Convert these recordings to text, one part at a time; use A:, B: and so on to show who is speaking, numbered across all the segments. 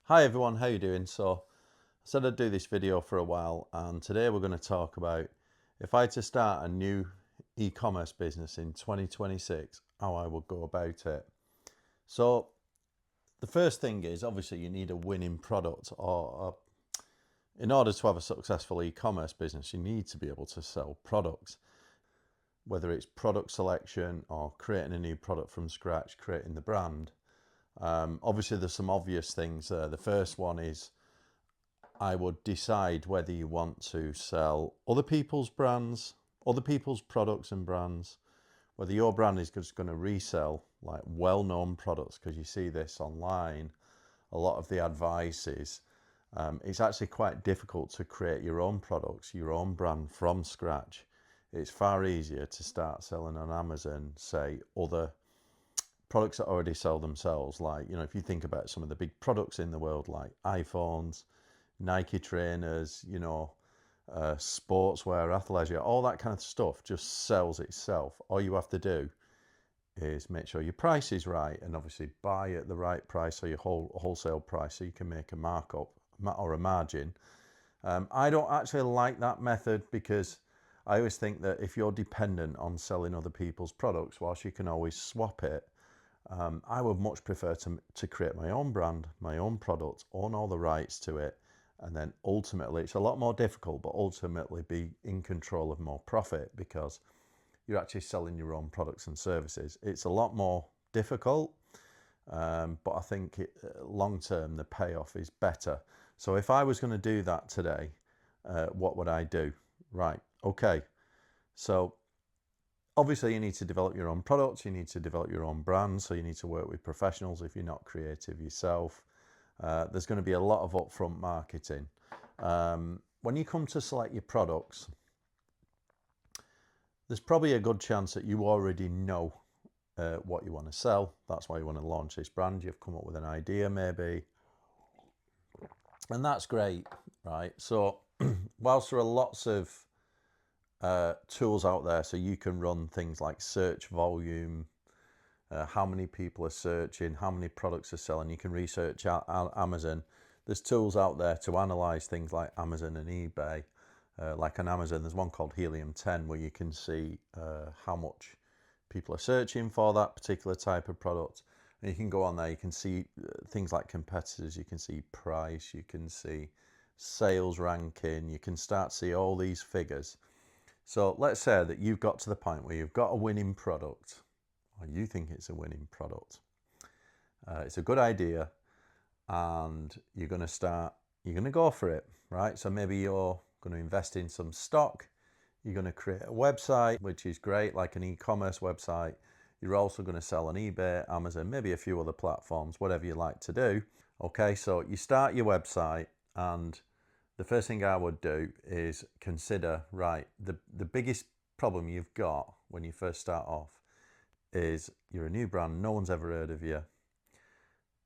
A: Hi everyone, how you doing? So I said I'd do this video for a while, and today we're going to talk about if I had to start a new e-commerce business in 2026, how I would go about it. So the first thing is obviously you need a winning product, or in order to have a successful e-commerce business, you need to be able to sell products, whether it's product selection or creating a new product from scratch, creating the brand. Obviously there's some obvious things there. The first one is I would decide whether you want to sell other people's brands, other people's products and brands, whether your brand is just going to resell like well-known products, because you see this online. A lot of the advice is it's actually quite difficult to create your own products, your own brand from scratch. It's far easier to start selling on Amazon, say, other products that already sell themselves. Like, if you think about some of the big products in the world, like iPhones, Nike trainers, sportswear, athleisure, all that kind of stuff just sells itself. All you have to do is make sure your price is right, and obviously buy at the right price, or your wholesale price, so you can make a markup or a margin. I don't actually like that method, because I always think that if you're dependent on selling other people's products, whilst you can always swap it, I would much prefer to create my own brand, my own product, own all the rights to it, and then ultimately, it's a lot more difficult, but ultimately be in control of more profit, because you're actually selling your own products and services. It's a lot more difficult, but I think long term the payoff is better. So if I was going to do that today, what would I do? Right, okay. So obviously you need to develop your own products, you need to develop your own brand, so you need to work with professionals if you're not creative yourself. There's going to be a lot of upfront marketing. When you come to select your products, there's probably a good chance that you already know what you want to sell. That's why you want to launch this brand. You've come up with an idea maybe, and that's great, right? So whilst there are lots of tools out there, so you can run things like search volume, how many people are searching, how many products are selling. You can research Amazon. There's tools out there to analyze things like Amazon and eBay. Like on Amazon, there's one called Helium 10 where you can see how much people are searching for that particular type of product. And you can go on there, you can see things like competitors, you can see price, you can see sales ranking, you can start to see all these figures. So let's say that you've got to the point where you've got a winning product, or you think it's a winning product. It's a good idea, and you're going to go for it, right? So maybe you're going to invest in some stock. You're going to create a website, which is great, like an e-commerce website. You're also going to sell on eBay, Amazon, maybe a few other platforms, whatever you like to do. Okay, so you start your website, and the first thing I would do is consider, right, the biggest problem you've got when you first start off is you're a new brand, no one's ever heard of you,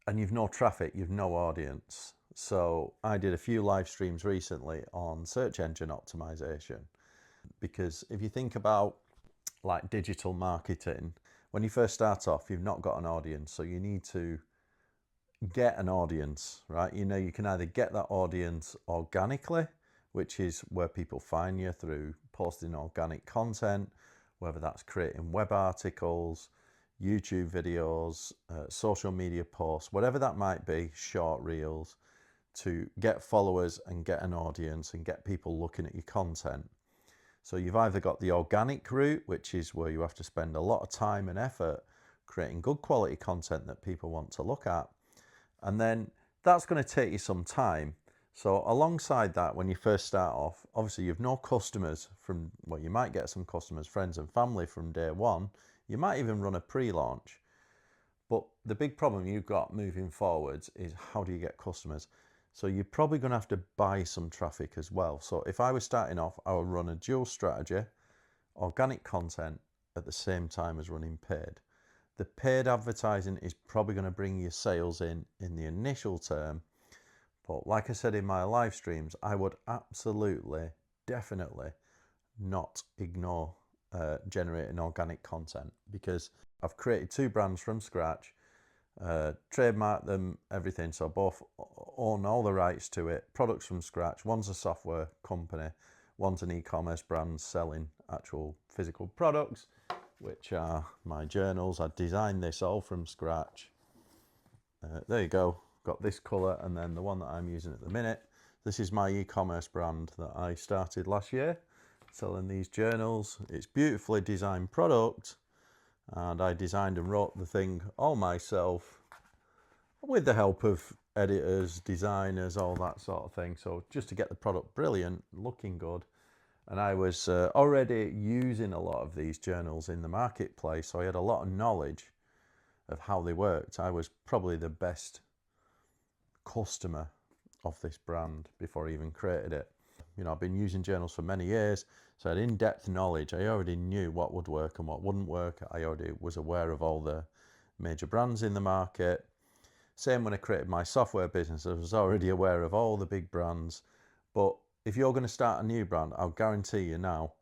A: and you've no traffic, you've no audience. So I did a few live streams recently on search engine optimization, because if you think about like digital marketing, when you first start off, you've not got an audience, so you need to get an audience, right? You can either get that audience organically, which is where people find you through posting organic content, whether that's creating web articles, YouTube videos, social media posts, whatever that might be, short reels, to get followers and get an audience and get people looking at your content. So you've either got the organic route, which is where you have to spend a lot of time and effort creating good quality content that people want to look at. And then that's going to take you some time. So alongside that, when you first start off, obviously you've no customers from, well, you might get some customers, friends and family from day one. You might even run a pre-launch. But the big problem you've got moving forwards is, how do you get customers? So you're probably going to have to buy some traffic as well. So if I was starting off, I would run a dual strategy, organic content at the same time as running paid. The paid advertising is probably going to bring your sales in the initial term. But like I said in my live streams, I would absolutely, definitely not ignore generating organic content, because I've created two brands from scratch. trademark them, everything. So both own all the rights to it, products from scratch. One's a software company, one's an e-commerce brand selling actual physical products, which are my journals. I designed this all from scratch. There you go, got this colour, and then the one that I'm using at the minute. This is my e-commerce brand that I started last year, selling these journals. It's beautifully designed product, and I designed and wrote the thing all myself with the help of editors, designers, all that sort of thing. So just to get the product brilliant, looking good. And I was already using a lot of these journals in the marketplace, so I had a lot of knowledge of how they worked. I was probably the best customer of this brand before I even created it. You know, I've been using journals for many years, so I had in-depth knowledge. I already knew what would work and what wouldn't work. I already was aware of all the major brands in the market. Same when I created my software business, I was already aware of all the big brands. But if you're going to start a new brand, I'll guarantee you now,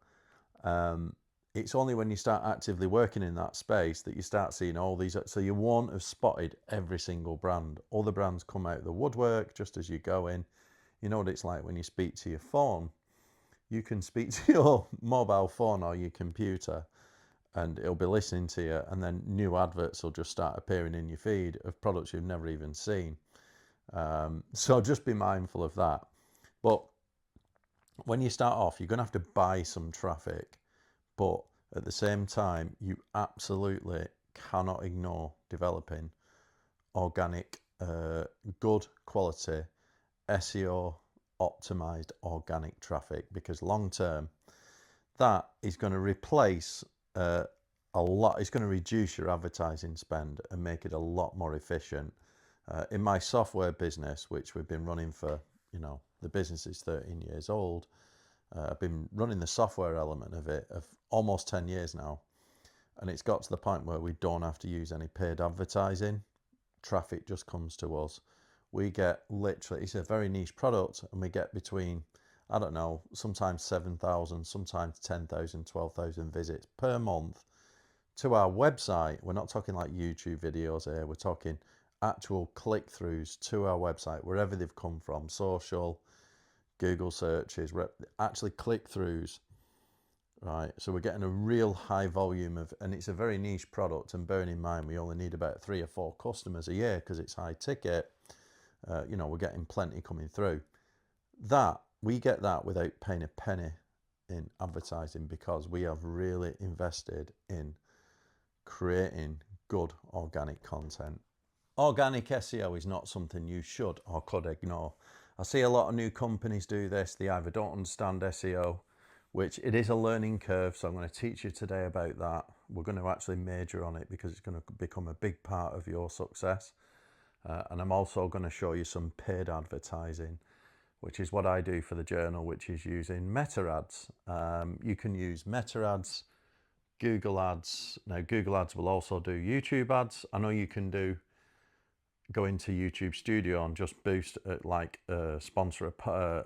A: it's only when you start actively working in that space that you start seeing all these. So you won't have spotted every single brand. All the brands come out of the woodwork just as you go in. You know what it's like when you speak to your phone. You can speak to your mobile phone or your computer and it'll be listening to you, and then new adverts will just start appearing in your feed of products you've never even seen. So just be mindful of that. But when you start off, you're going to have to buy some traffic. But at the same time, you absolutely cannot ignore developing organic, good quality, SEO optimized organic traffic, because long term, that is going to replace a lot. It's going to reduce your advertising spend and make it a lot more efficient. In my software business, which we've been running for, the business is 13 years old. I've been running the software element of it of almost 10 years now. And it's got to the point where we don't have to use any paid advertising. Traffic just comes to us. We get literally, it's a very niche product, and we get between, I don't know, sometimes 7,000, sometimes 10,000, 12,000 visits per month to our website. We're not talking like YouTube videos here. We're talking actual click-throughs to our website, wherever they've come from, social, Google searches, actually click-throughs, right? So we're getting a real high volume of, and it's a very niche product. And bearing in mind, we only need about 3 or 4 customers a year because it's high ticket. We're getting plenty coming through. That we get that without paying a penny in advertising, because we have really invested in creating good organic content. Organic SEO is not something you should or could ignore. I see a lot of new companies do this. They either don't understand SEO, which it is a learning curve. So I'm going to teach you today about that. We're going to actually major on it because it's going to become a big part of your success. And I'm also going to show you some paid advertising, which is what I do for the journal, which is using meta ads. You can use meta ads, Google ads. Now, Google ads will also do YouTube ads. I know you can go into YouTube Studio and just boost sponsor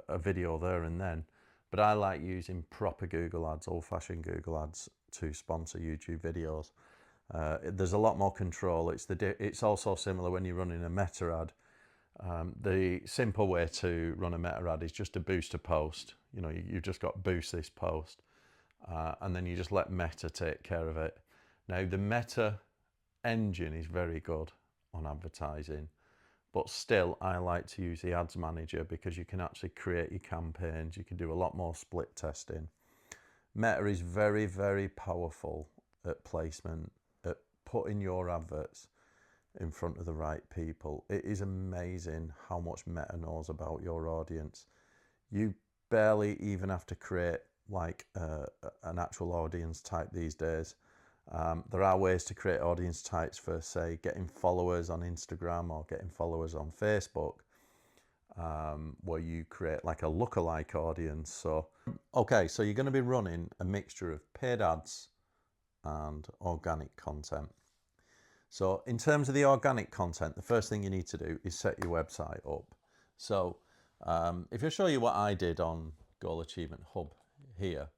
A: a video there and then. But I like using proper Google ads, old-fashioned Google ads, to sponsor YouTube videos. There's a lot more control. It's also similar when you're running a meta ad. The simple way to run a meta ad is just to boost a post. You've just got boost this post, and then you just let Meta take care of it. Now, the Meta engine is very good on advertising, but still I like to use the ads manager because you can actually create your campaigns. You can do a lot more split testing. Meta is very, very powerful at placement, at putting your adverts in front of the right people. It is amazing how much Meta knows about your audience. You barely even have to create an actual audience type these days. There are ways to create audience types for, say, getting followers on Instagram or getting followers on Facebook, where you create like a lookalike audience. So you're going to be running a mixture of paid ads and organic content. So in terms of the organic content, the first thing you need to do is set your website up. So if I show you what I did on Goal Achievement Hub here,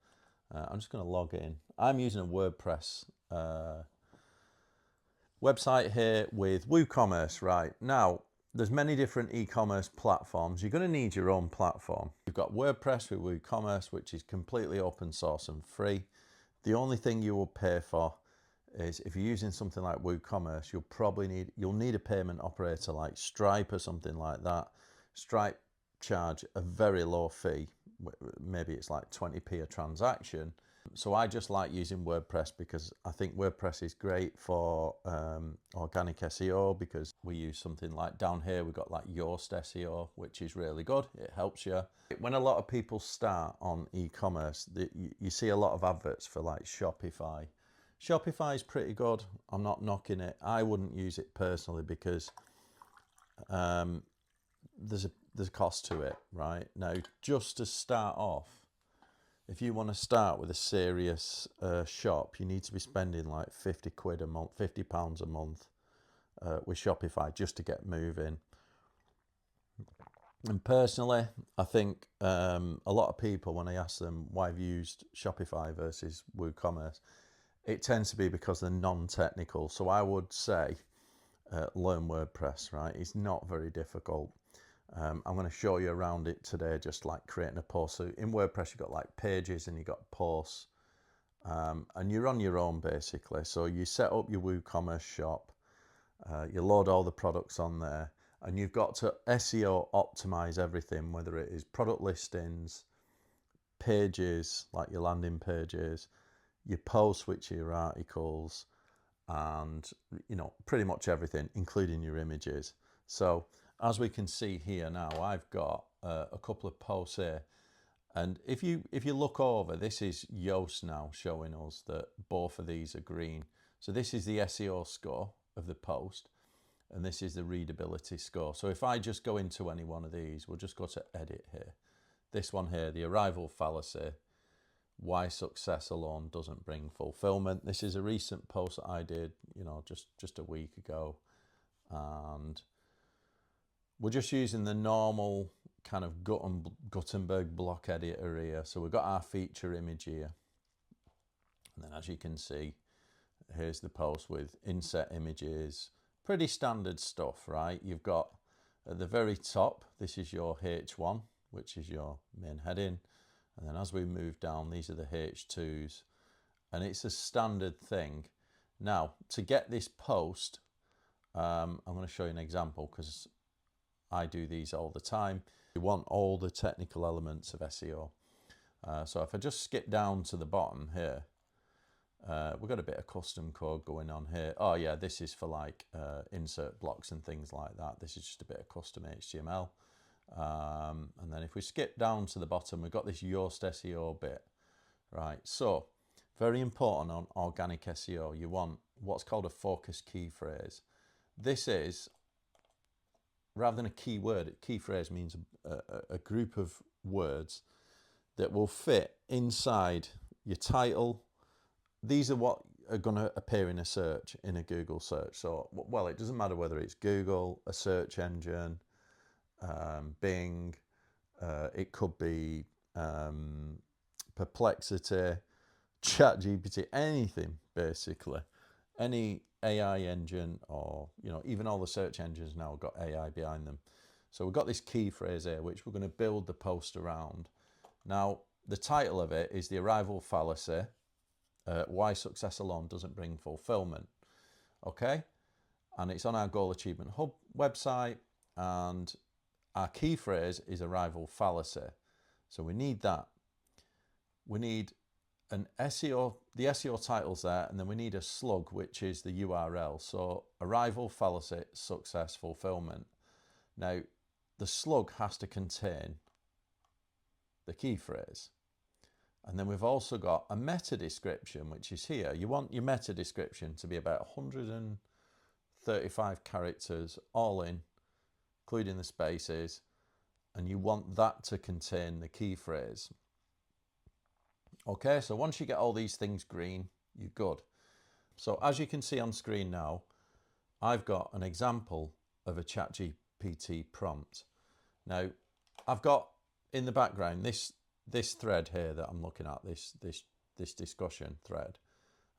A: I'm just going to log in. I'm using a WordPress website here with Woocommerce. Right now, there's many different e-commerce platforms. You're going to need your own platform. You've got WordPress with Woocommerce, which is completely open source and free. The only thing you will pay for is if you're using something like WooCommerce, you'll need a payment operator like Stripe or something like that. Stripe charge a very low fee, maybe it's like 20p a transaction. So I just like using WordPress because I think WordPress is great for organic SEO, because we use something like, down here we've got like Yoast SEO, which is really good. It helps you. When a lot of people start on e-commerce, you see a lot of adverts for like Shopify. Shopify is pretty good. I'm not knocking it. I wouldn't use it personally because there's a cost to it, right? Now, just to start off, if you want to start with a serious shop, you need to be spending like 50 quid a month, £50 a month with Shopify just to get moving. And personally, I think a lot of people, when I ask them why I've used Shopify versus WooCommerce, it tends to be because they're non-technical. So I would say learn WordPress, right? It's not very difficult. I'm going to show you around it today, just like creating a post. So in WordPress, you've got like pages and you've got posts, and you're on your own basically. So you set up your WooCommerce shop, you load all the products on there, and you've got to SEO optimize everything, whether it is product listings, pages, like your landing pages, your posts, which are your articles, and pretty much everything, including your images. So as we can see here now, I've got a couple of posts here, and if you look over, this is Yoast now showing us that both of these are green. So this is the SEO score of the post, and this is the readability score. So if I just go into any one of these, we'll just go to edit here. This one here, the arrival fallacy, why success alone doesn't bring fulfillment. This is a recent post that I did, just a week ago, and we're just using the normal kind of Gutenberg block editor here. So we've got our feature image here, and then as you can see, here's the post with inset images, pretty standard stuff, right? You've got at the very top, this is your H1, which is your main heading. And then as we move down, these are the H2s, and it's a standard thing. Now, to get this post, I'm going to show you an example because I do these all the time. You want all the technical elements of SEO. So if I just skip down to the bottom here, we've got a bit of custom code going on here. Oh yeah, this is for like insert blocks and things like that. This is just a bit of custom HTML. And then if we skip down to the bottom, we've got this Yoast SEO bit, right? So very important on organic SEO, you want what's called a focus key phrase. This is, rather than a keyword, key phrase means a group of words that will fit inside your title. These are what are going to appear in a search, in a Google search. So, well, it doesn't matter whether it's Google, a search engine, Bing, it could be Perplexity, ChatGPT, anything basically, any AI engine, or even all the search engines now have got AI behind them. So we've got this key phrase here, which we're going to build the post around. Now, the title of it is the arrival fallacy, why success alone doesn't bring fulfillment. Okay, and it's on our Goal Achievement Hub website, and our key phrase is arrival fallacy. So we need that. We need an SEO, the SEO title's there, and then we need a slug, which is the URL. So arrival fallacy, success, fulfillment. Now, the slug has to contain the key phrase. And then we've also got a meta description, which is here. You want your meta description to be about 135 characters, all in, including the spaces, and you want that to contain the key phrase. Okay, so once you get all these things green, you're good. So as you can see on screen now, I've got an example of a ChatGPT prompt. Now, I've got in the background this thread here that I'm looking at, this discussion thread,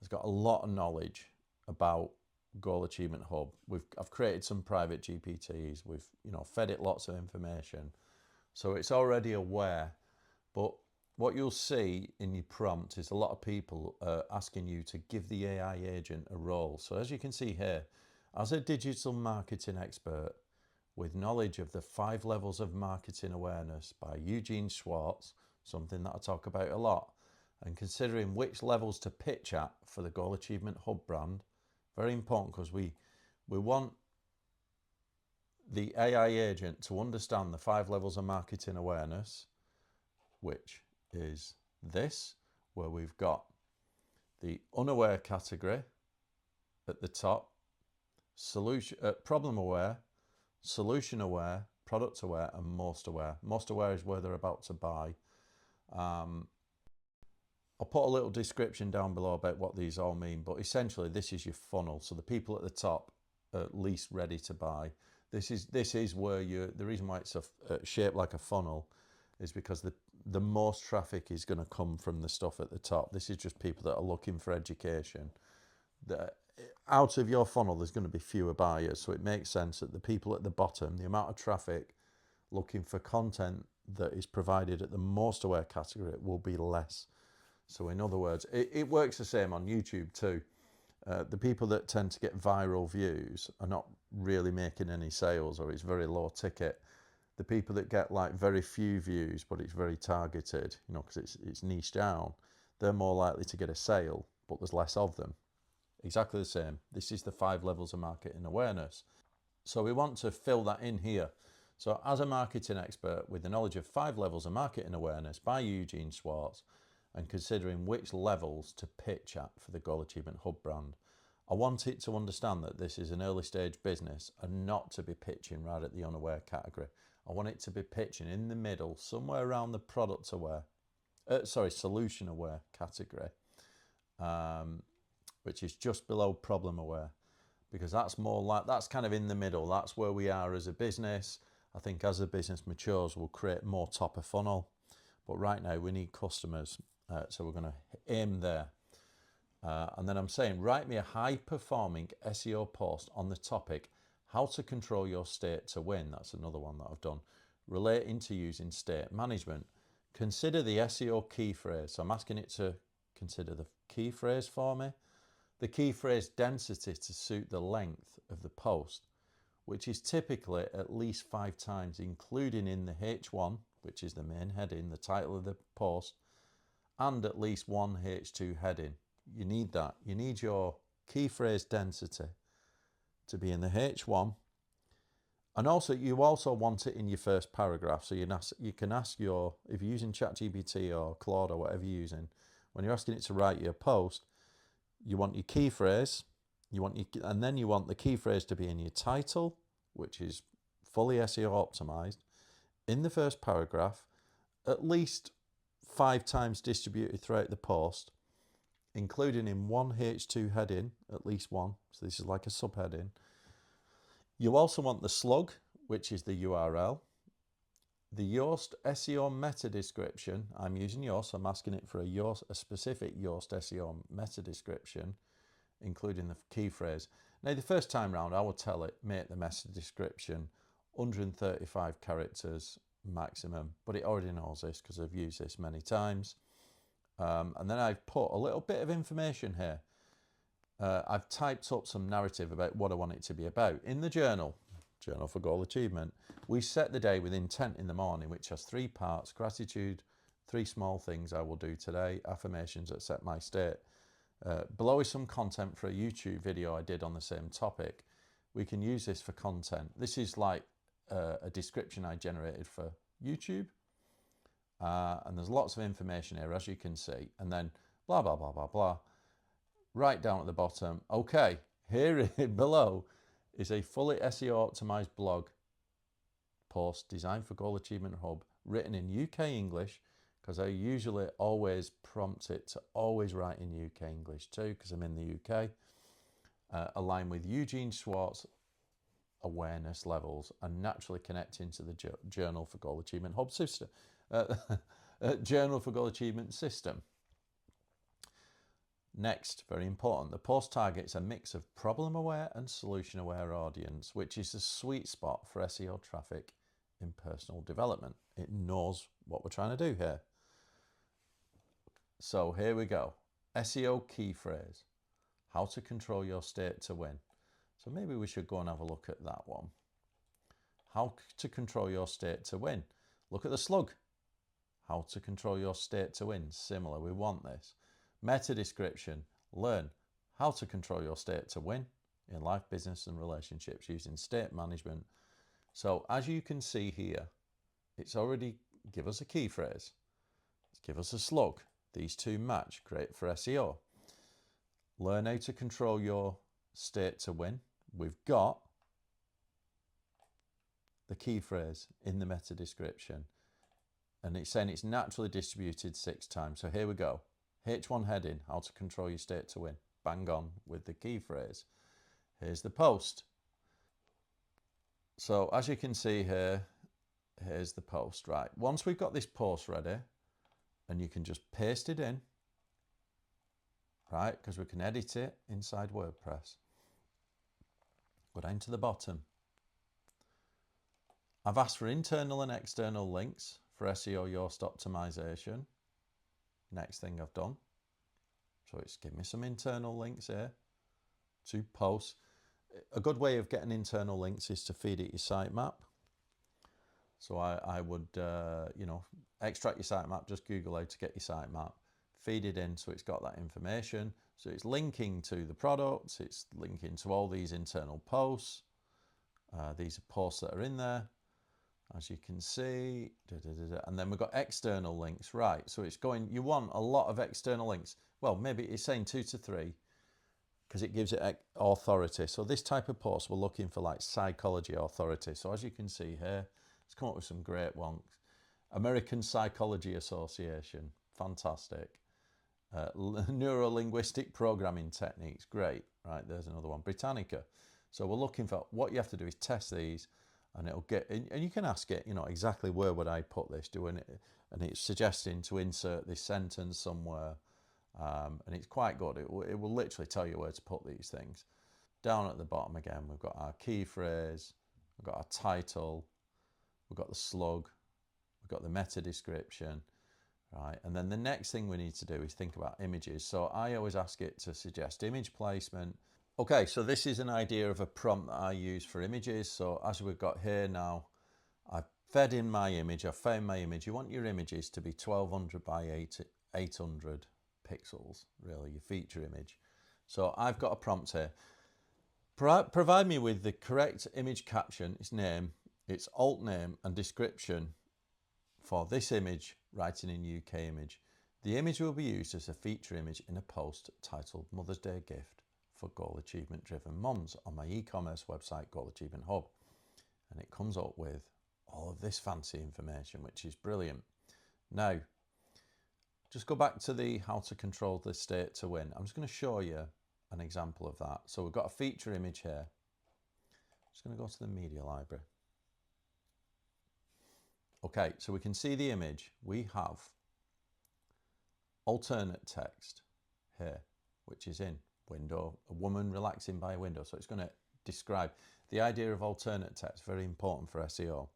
A: has got a lot of knowledge about Goal Achievement Hub. I've created some private GPTs. We've fed it lots of information, so it's already aware. But what you'll see in your prompt is a lot of people asking you to give the AI agent a role. So as you can see here, as a digital marketing expert with knowledge of the 5 levels of marketing awareness by Eugene Schwartz, something that I talk about a lot, and considering which levels to pitch at for the Goal Achievement Hub brand, very important, because we want the AI agent to understand the 5 levels of marketing awareness, which is this, where we've got the unaware category at the top, problem aware, solution aware, product aware, and most aware. Most aware is where they're about to buy. I'll put a little description down below about what these all mean, but essentially this is your funnel. So the people at the top are at least ready to buy. This is where the reason why it's shaped like a funnel is because the most traffic is going to come from the stuff at the top. This is just people that are looking for education. Out of your funnel, there's going to be fewer buyers, so it makes sense that the people at the bottom, the amount of traffic looking for content that is provided at the most aware category, will be less. So in other words, it works the same on YouTube too. The people that tend to get viral views are not really making any sales, or it's very low ticket. The people that get like very few views, but it's very targeted, because it's niche down, they're more likely to get a sale, but there's less of them. Exactly the same. This is the 5 levels of marketing awareness. So we want to fill that in here. So as a marketing expert with the knowledge of 5 levels of marketing awareness by Eugene Schwartz, and considering which levels to pitch at for the Goal Achievement Hub brand, I want it to understand that this is an early stage business and not to be pitching right at the unaware category. I want it to be pitching in the middle, somewhere around the solution aware category, which is just below problem aware, because that's kind of in the middle. That's where we are as a business. I think as the business matures, we'll create more top of funnel, but right now we need customers. So we're going to aim there. And then I'm saying, write me a high performing SEO post on the topic, how to control your state to win. That's another one that I've done. Relating to using state management. Consider the SEO key phrase. So I'm asking it to consider the key phrase for me. The key phrase density to suit the length of the post, which is typically at least 5 times, including in the H1, which is the main heading, the title of the post, and at least 1 H2 heading. You need that. You need your key phrase density to be in the H1. And also, you also want it in your first paragraph. So you can ask if you're using ChatGPT or Claude or whatever you're using, when you're asking it to write your post, you want your key phrase, and then you want the key phrase to be in your title, which is fully SEO optimized, in the first paragraph, at least 5 times distributed throughout the post, including in 1 H2 heading, at least one. So this is like a subheading. You also want the slug, which is the URL, the Yoast SEO meta description. I'm using Yoast, so I'm asking it for a specific Yoast SEO meta description, including the key phrase. Now, the first time round, I will tell it, make the meta description 135 characters maximum, but it already knows this because I've used this many times. And then I've put a little bit of information here. I've typed up some narrative about what I want it to be about. In the journal for Goal Achievement, we set the day with intent in the morning, which has 3 parts: gratitude, 3 small things I will do today, affirmations that set my state. Below is some content for a YouTube video I did on the same topic. We can use this for content. This is like a description I generated for YouTube. And there's lots of information here, as you can see. And then blah, blah, blah, blah, blah. Right down at the bottom. Okay, here below is a fully SEO optimized blog post designed for Goal Achievement Hub, written in UK English, because I usually always prompt it to always write in UK English too, because I'm in the UK. Aligned with Eugene Schwartz awareness levels and naturally connecting to the Journal for Goal Achievement Hub system. Journal for Goal Achievement system. Next, very important, the post targets a mix of problem-aware and solution-aware audience, which is the sweet spot for SEO traffic in personal development. It knows what we're trying to do here. So here we go. SEO key phrase, how to control your state to win. So maybe we should go and have a look at that one. How to control your state to win. Look at the slug. How to control your state to win. Similar, we want this. Meta description, learn how to control your state to win in life, business and relationships using state management. So as you can see here, it's already give us a key phrase. Give us a slug. These two match, great for SEO. Learn how to control your state to win. We've got the key phrase in the meta description, and it's saying it's naturally distributed 6 times. So here we go. H1 heading, how to control your state to win. Bang on with the key phrase. Here's the post. So as you can see here, here's the post, right? Once we've got this post ready, and you can just paste it in, right? Because we can edit it inside WordPress. Go down to the bottom. I've asked for internal and external links for SEO Yoast optimization. Next thing I've done. So it's given me some internal links here to posts. A good way of getting internal links is to feed it your sitemap. So I would, extract your sitemap, just Google how to get your sitemap, feed it in so it's got that information. So it's linking to the products, it's linking to all these internal posts. These are posts that are in there, as you can see. And then we've got external links, right? So it's going, you want a lot of external links. Well, maybe it's saying 2 to 3 because it gives it authority. So this type of post, we're looking for like psychology authority. So as you can see here, it's come up with some great ones. American Psychology Association, fantastic. Neuro-linguistic programming techniques, great. Right, there's another one. Britannica. So we're looking for, what you have to do is test these, and it'll get, and you can ask it, exactly where would I put this, doing it, and it's suggesting to insert this sentence somewhere, and it's quite good. It will literally tell you where to put these things. Down at the bottom again, we've got our key phrase, we've got our title, we've got the slug, we've got the meta description, right? And then the next thing we need to do is think about images. So I always ask it to suggest image placement. Okay, so this is an idea of a prompt that I use for images. So as we've got here now, I've fed in my image, I've found my image. You want your images to be 1200 by 800 pixels, really, your feature image. So I've got a prompt here. Provide me with the correct image caption, its name, its alt name and description for this image, writing in UK image. The image will be used as a feature image in a post titled Mother's Day Gift for Goal Achievement Driven Mums on my e-commerce website, Goal Achievement Hub. And it comes up with all of this fancy information, which is brilliant. Now, just go back to the how to control the state to win. I'm just going to show you an example of that. So we've got a feature image here. I'm just going to go to the media library. Okay, so we can see the image. We have alternate text here, which is in window, a woman relaxing by a window. So it's going to describe the idea of alternate text, very important for SEO.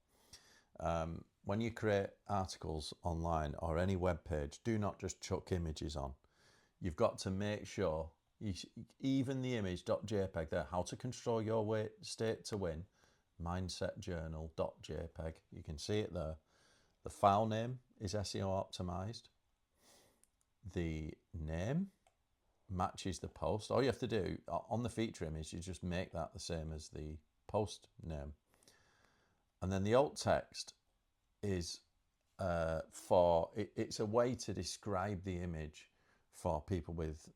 A: When you create articles online or any web page, do not just chuck images on. You've got to make sure, even the image.jpg there, how to control your state to win, mindsetjournal.jpg, you can see it there. The file name is SEO optimized. The name matches the post. All you have to do on the feature image, you just make that the same as the post name. And then the alt text is it's a way to describe the image for people with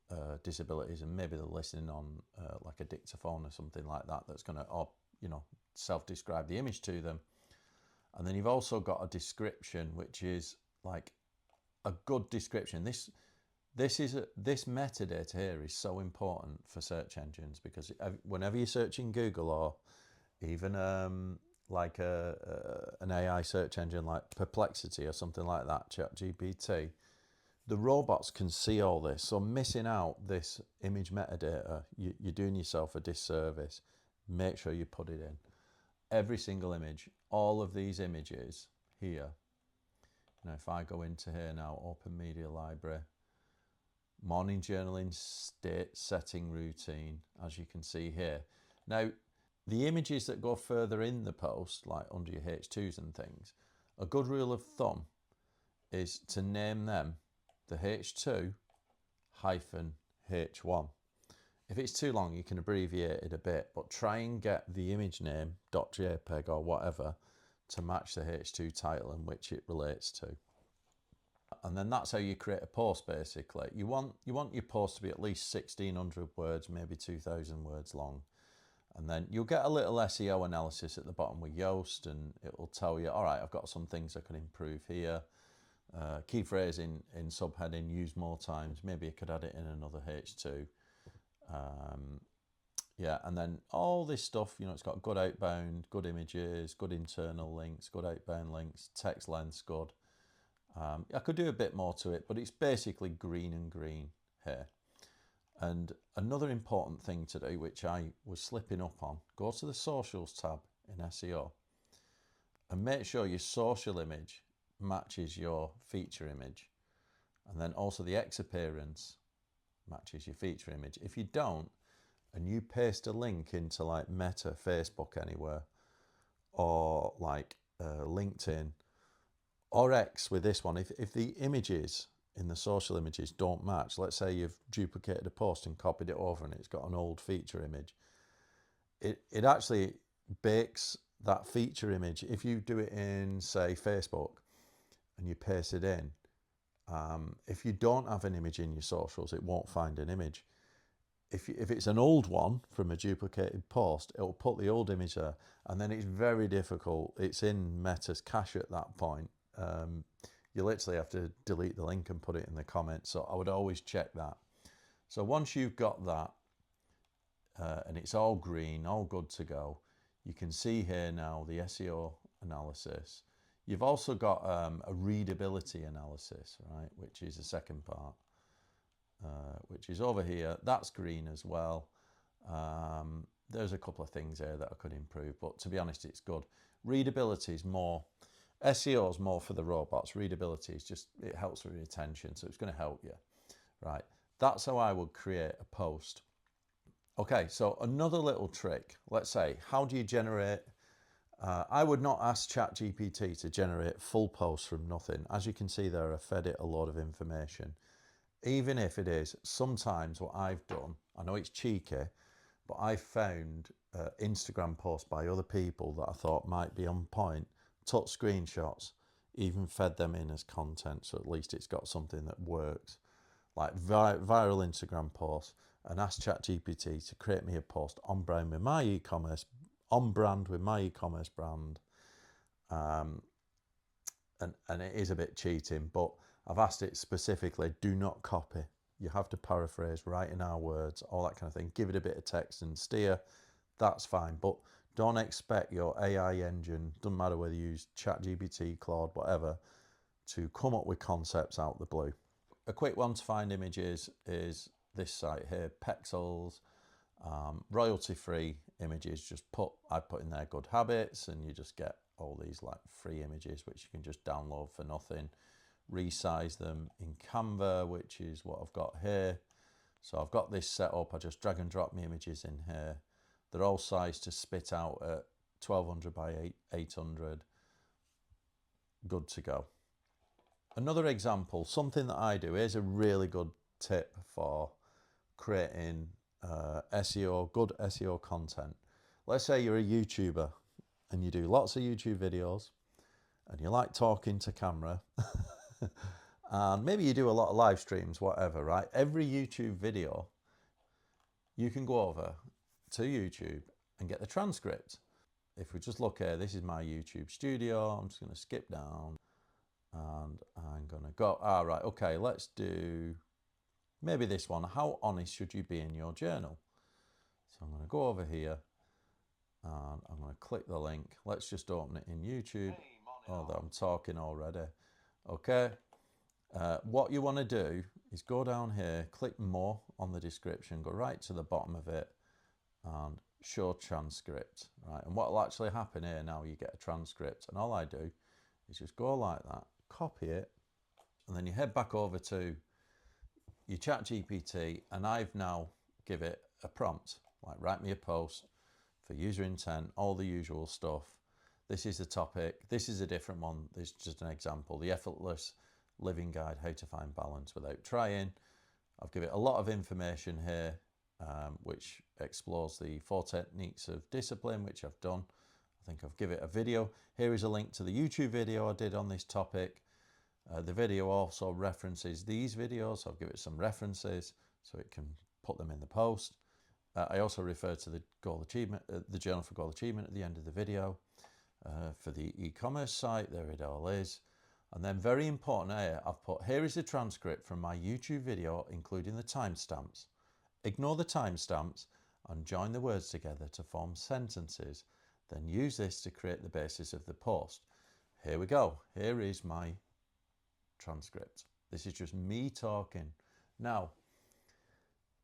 A: disabilities, and maybe they're listening on like a dictaphone or something like that, that's going to, self-describe the image to them. And then you've also got a description, which is like a good description. This metadata here is so important for search engines, because whenever you're searching Google, or even like an AI search engine like Perplexity or something like that, ChatGPT, the robots can see all this. So missing out this image metadata, you're doing yourself a disservice. Make sure you put it in. Every single image, all of these images here. Now, if I go into here now, open media library, morning journaling state setting routine, as you can see here. Now, the images that go further in the post, like under your H2s and things, a good rule of thumb is to name them the H2 hyphen H1. If it's too long, you can abbreviate it a bit, but try and get the image name .jpeg or whatever to match the H2 title in which it relates to. And then that's how you create a post, basically. You want your post to be at least 1,600 words, maybe 2,000 words long. And then you'll get a little SEO analysis at the bottom with Yoast, and it will tell you, all right, I've got some things I can improve here. Key phrase in subheading, use more times. Maybe I could add it in another H2. Yeah, and then all this stuff, it's got good outbound, good images, good internal links, good outbound links, text length's good. I could do a bit more to it, but it's basically green and green here. And another important thing to do, which I was slipping up on, go to the socials tab in SEO and make sure your social image matches your feature image. And then also the X appearance matches your feature image. If you don't, and you paste a link into like Meta, Facebook, anywhere, or like LinkedIn, or X with this one, if the images in the social images don't match, let's say you've duplicated a post and copied it over and it's got an old feature image, it actually bakes that feature image. If you do it in, say, Facebook, and you paste it in, if you don't have an image in your socials, it won't find an image. If it's an old one from a duplicated post, it'll put the old image there, and then it's very difficult. It's in Meta's cache at that point. You literally have to delete the link and put it in the comments. So I would always check that. So once you've got that, and it's all green, all good to go, you can see here now the SEO analysis. You've also got a readability analysis, right, which is the second part, which is over here. That's green as well. There's a couple of things there that I could improve, but to be honest, it's good. Readability is more, SEO is more for the robots. Readability is just, it helps with retention, so it's going to help you, right? That's how I would create a post. Okay, so another little trick. Let's say, how do you generate? I would not ask ChatGPT to generate full posts from nothing. As you can see there, I fed it a lot of information. Even if it is, sometimes what I've done, I know it's cheeky, but I found Instagram posts by other people that I thought might be on point, took screenshots, even fed them in as content, so at least it's got something that works. Like viral Instagram posts, and asked ChatGPT to create me a post on brand with my e-commerce, brand. And it is a bit cheating, but I've asked it specifically, do not copy. You have to paraphrase, write in our words, all that kind of thing. Give it a bit of text and steer, that's fine. But don't expect your AI engine, doesn't matter whether you use ChatGPT, Claude, whatever, to come up with concepts out the blue. A quick one to find images is this site here, Pexels, royalty-free images. I put in there good habits, and you just get all these like free images which you can just download for nothing. Resize them in Canva, which is what I've got here. So I've got this set up. I just drag and drop my images in here. They're all sized to spit out at 1200 by 800. Good to go. Another example, something that I do, here's a really good tip for creating SEO, good SEO content. Let's say you're a YouTuber and you do lots of YouTube videos and you like talking to camera and maybe you do a lot of live streams, whatever, right? Every YouTube video, you can go over to YouTube and get the transcript. If we just look here, this is my YouTube studio. I'm just going to skip down and I'm going to go, right, okay, let's do maybe this one. How honest should you be in your journal? So I'm going to go over here and I'm going to click the link. Let's just open it in YouTube. Although I'm talking already. Okay. What you want to do is go down here, click more on the description, go right to the bottom of it and show transcript, right? And what will actually happen here now, you get a transcript, and all I do is just go like that, copy it, and then you head back over to your ChatGPT, and I've now give it a prompt, like write me a post for user intent, all the usual stuff. This is the topic. This is a different one. This is just an example. The effortless living guide, how to find balance without trying. I've given it a lot of information here, which explores the 4 techniques of discipline, which I've done. I think I've given it a video. Here is a link to the YouTube video I did on this topic. The video also references these videos. I've given it some references so it can put them in the post. I also refer to the goal achievement, the journal for goal achievement at the end of the video. For the e-commerce site, there it all is. And then very important here, I've put, here is the transcript from my YouTube video, including the timestamps. Ignore the timestamps and join the words together to form sentences. Then use this to create the basis of the post. Here we go. Here is my transcript. This is just me talking. Now,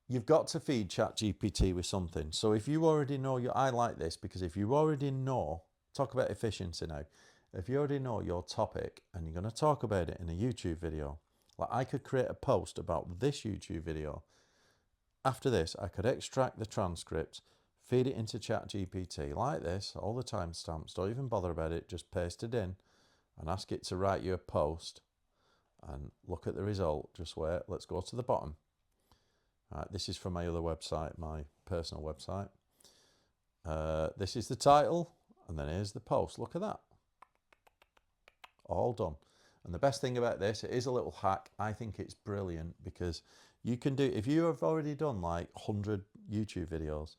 A: you've got to feed ChatGPT with something. So if you already know I like this because if you already know, talk about efficiency now. If you already know your topic and you're going to talk about it in a YouTube video, like I could create a post about this YouTube video. After this, I could extract the transcript, feed it into ChatGPT like this, all the timestamps, don't even bother about it, just paste it in and ask it to write you a post and look at the result. Just wait, let's go to the bottom. Right, this is from my other website, my personal website. This is the title, and then here's the post. Look at that. All done. And the best thing about this, it is a little hack. I think it's brilliant because you can do, if you have already done like 100 YouTube videos,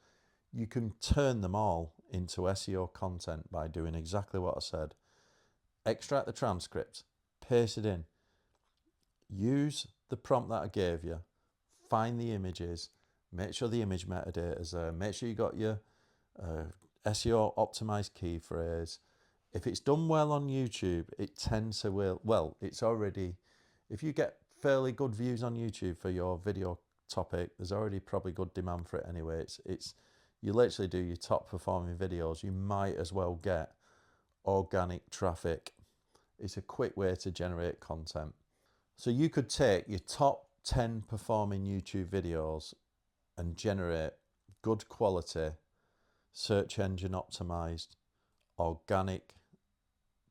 A: you can turn them all into SEO content by doing exactly what I said. Extract the transcript, paste it in, use the prompt that I gave you, find the images, make sure the image metadata is there, make sure you got your SEO optimized key phrase. If it's done well on YouTube, it tends to well, it's already, if you get fairly good views on YouTube for your video topic, there's already probably good demand for it anyway. It's you literally do your top performing videos, you might as well get organic traffic. It's a quick way to generate content. So you could take your top 10 performing YouTube videos and generate good quality, search engine optimized, organic